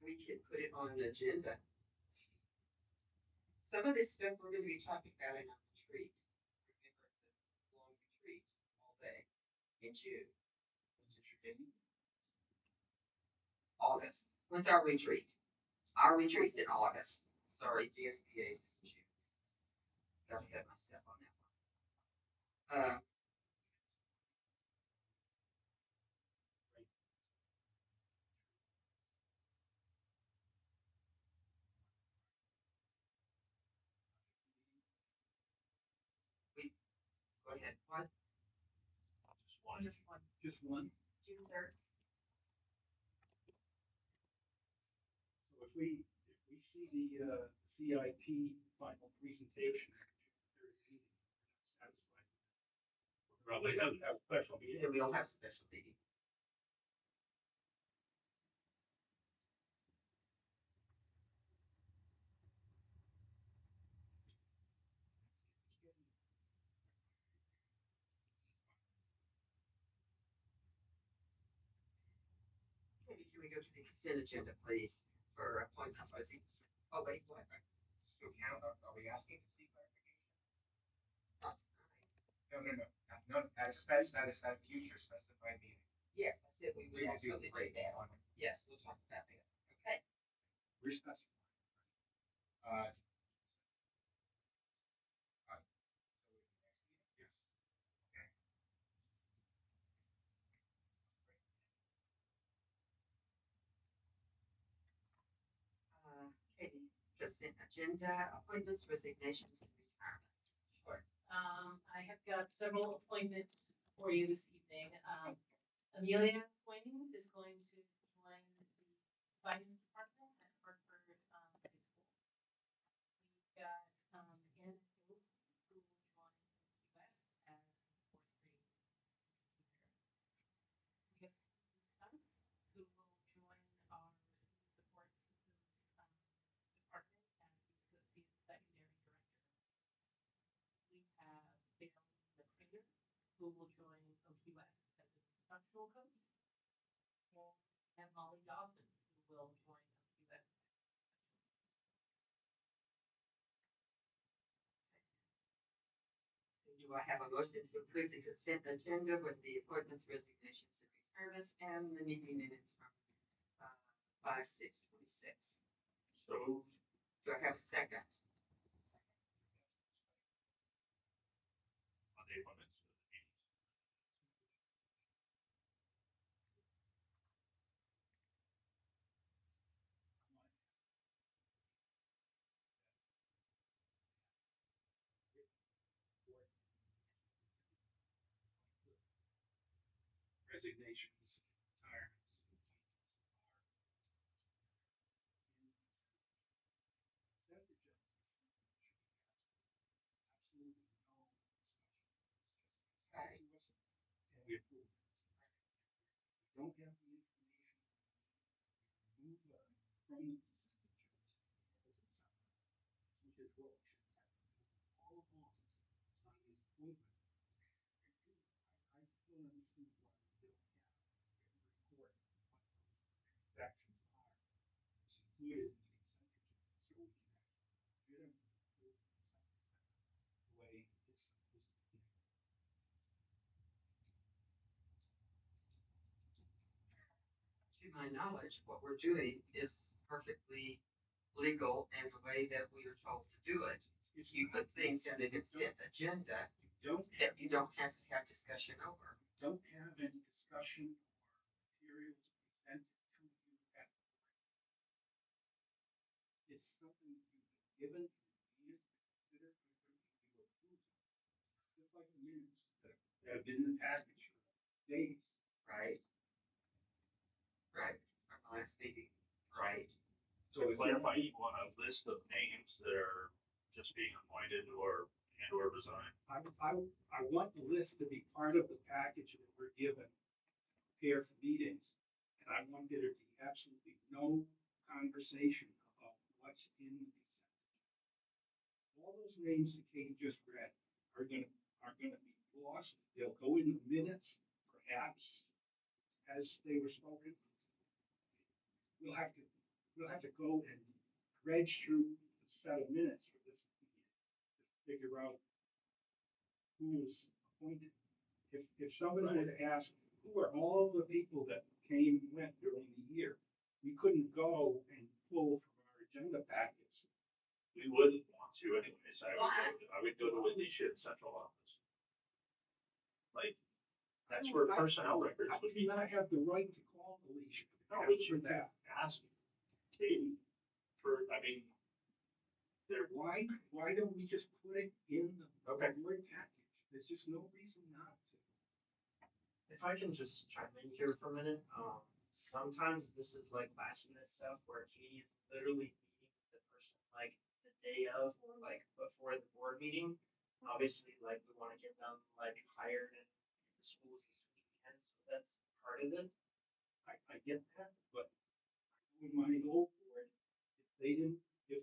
We can put it on an agenda. Some of this stuff we're going to be talking about in our retreat. Remember the long retreat all day in June. August. When's our retreat? Our retreat's in August. Sorry, GSPA's is in June. Gotta get myself on that one. Go ahead. What? Just one. Just one. June 3rd. So if we see the CIP final presentation, satisfied. Probably have a special meeting. Yeah, we'll have a special meeting. Maybe can we go to the consent agenda, please, for appointments? Oh, wait, what? So are we asking to seek clarification? Not No. At a future specified meeting. Yes, I said we would absolutely do that. Yes, we'll talk about that. Okay. We're specifying. Uh, yes. Okay. Katie, consent agenda, appointments, resignations, and retirements. Sure. I have got several appointments for you this evening. Amelia Quinn is going to join the finance department at Hartford High School. We've got Anna Hill, who will join US as fourth grade teacher. We have Sutton, who will join our support systems department as the associate secondary director. We have Bill McCrader, who will join OQS as an instructional coach. And Molly Dawson, who will join OQS. Do I have a motion to approve the consent agenda with the appointments, resignations, and retirements, and the meeting minutes from 5/6/26? So, Do I have a second? on the appointments of the meetings. Resignations, retirements. Absolutely no discussion. Right. And we approve. We don't have the information. Move from the consent agenda, which is what we should have all along on the appointment. I still understand why we don't have a written report of what those transactions are. It's included in the consent agenda, so we can actually legitimately approve the consent agenda the way it's supposed to be. To my knowledge, what we're doing is perfectly legal and the way that we are told to do it. If you put things in the consent agenda that you don't have to have discussion over. Don't have any discussion or materials presented to you at the point. It's something you've been given and consider before you approve it. Just like the minutes that have been in the package for days. Right. Right. From last meeting. Right. So to clarify, you want a list of names that are just being appointed or resigned? I want the list to be part of the package that we're given to prepare for meetings. And I want there to be absolutely no conversation about what's in the consent agenda. All those names that Katie just read are gonna be lost. They'll go in the minutes, perhaps, as they were spoken. We'll have to go and dredge through the set of minutes for this meeting to figure out who was appointed. If somebody were to ask, who are all the people that came and went during the year, we couldn't go and pull from our agenda packets. We wouldn't want to anyways. I would go to Alicia in central office. Like, that's where personnel records would be. I have the right to call Alicia. No, we should ask Katie for, I mean, why don't we just put it in the Okay. board package? There's just no reason not to. If I can just chime in here for a minute, sometimes this is like last minute stuff where Katie is literally meeting with the person like the day of or like before the board meeting. Obviously, like we want to get them like hired in the schools this weekend, so that's part of it. I get that, but in my old board, if the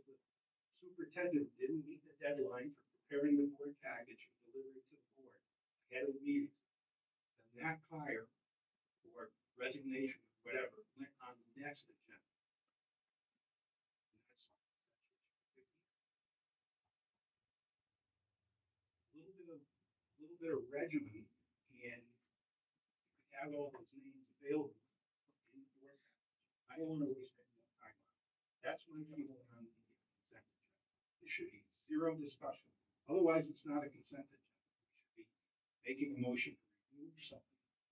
superintendent didn't meet the deadline for preparing the board package and delivering to the board ahead of the meeting, then that hire or resignation, whatever, went on the next agenda. And that's what should be. A little bit of regimen, and you have all those names available in the board package. I don't want to waste any more time on it. That's my feeling on the consent agenda. There should be zero discussion. Otherwise, it's not a consent agenda. We should be making a motion to remove something,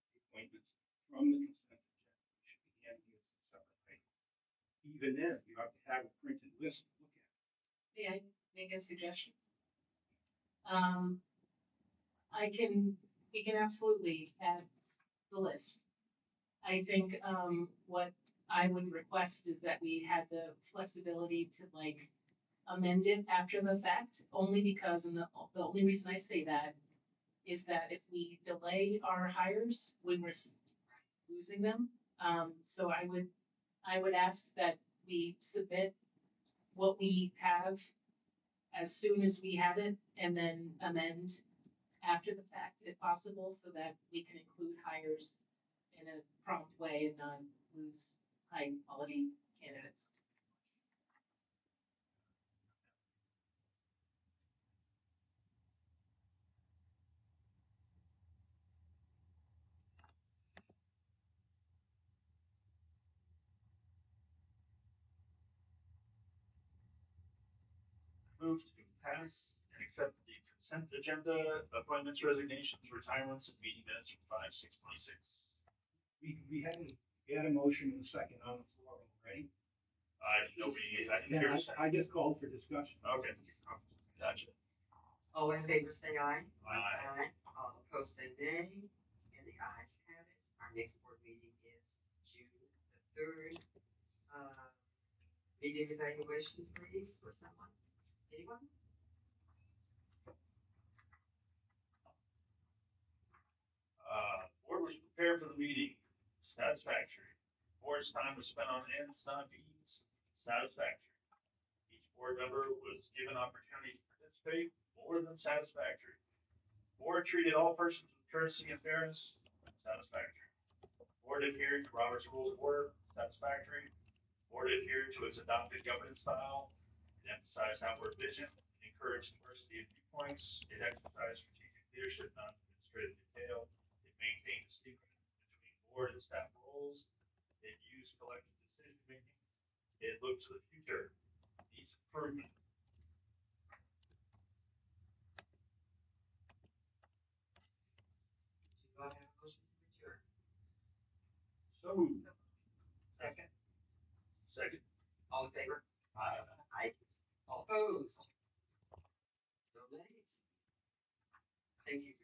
the appointments from the consent agenda. We should be handling it as a separate item. Even then, you have to have a printed list to look at. May I make a suggestion? We can absolutely add the list. I think, what I would request is that we had the flexibility to like amend it after the fact, only because, and the only reason I say that is that if we delay our hires, when we're losing them. So I would ask that we submit what we have as soon as we have it, and then amend after the fact if possible, so that we can include hires in a prompt way and not lose high quality candidates. Move to pass and accept the consent agenda, appointments, resignations, retirements, and meeting minutes from 5/6/26. We had a motion and a second on the floor already. I didn't hear a second. I just called for discussion. Okay, gotcha. All in favor, say aye. Aye. All opposed, say nay. And the ayes have it. Our next board meeting is June the 3rd. Meeting evaluation, please, for someone. Anyone? Board was prepared for the meeting, satisfactory. Board's time was spent on ends, not means, satisfactory. Each board member was given opportunity to participate, more than satisfactory. Board treated all persons with courtesy and fairness, satisfactory. Board adhered to Robert's Rules of Order, satisfactory. Board adhered to its adopted governance style. It emphasized outward vision, it encouraged diversity of viewpoints, it exercised strategic leadership, not administrative detail. It maintained distinction between board and staff roles. It used collective decision making. It looked to the future, needs improvement. Do I have a motion to adjourn? So moved. Second. Second. All in favor? Aye. Aye. All opposed? No nays. Thank you.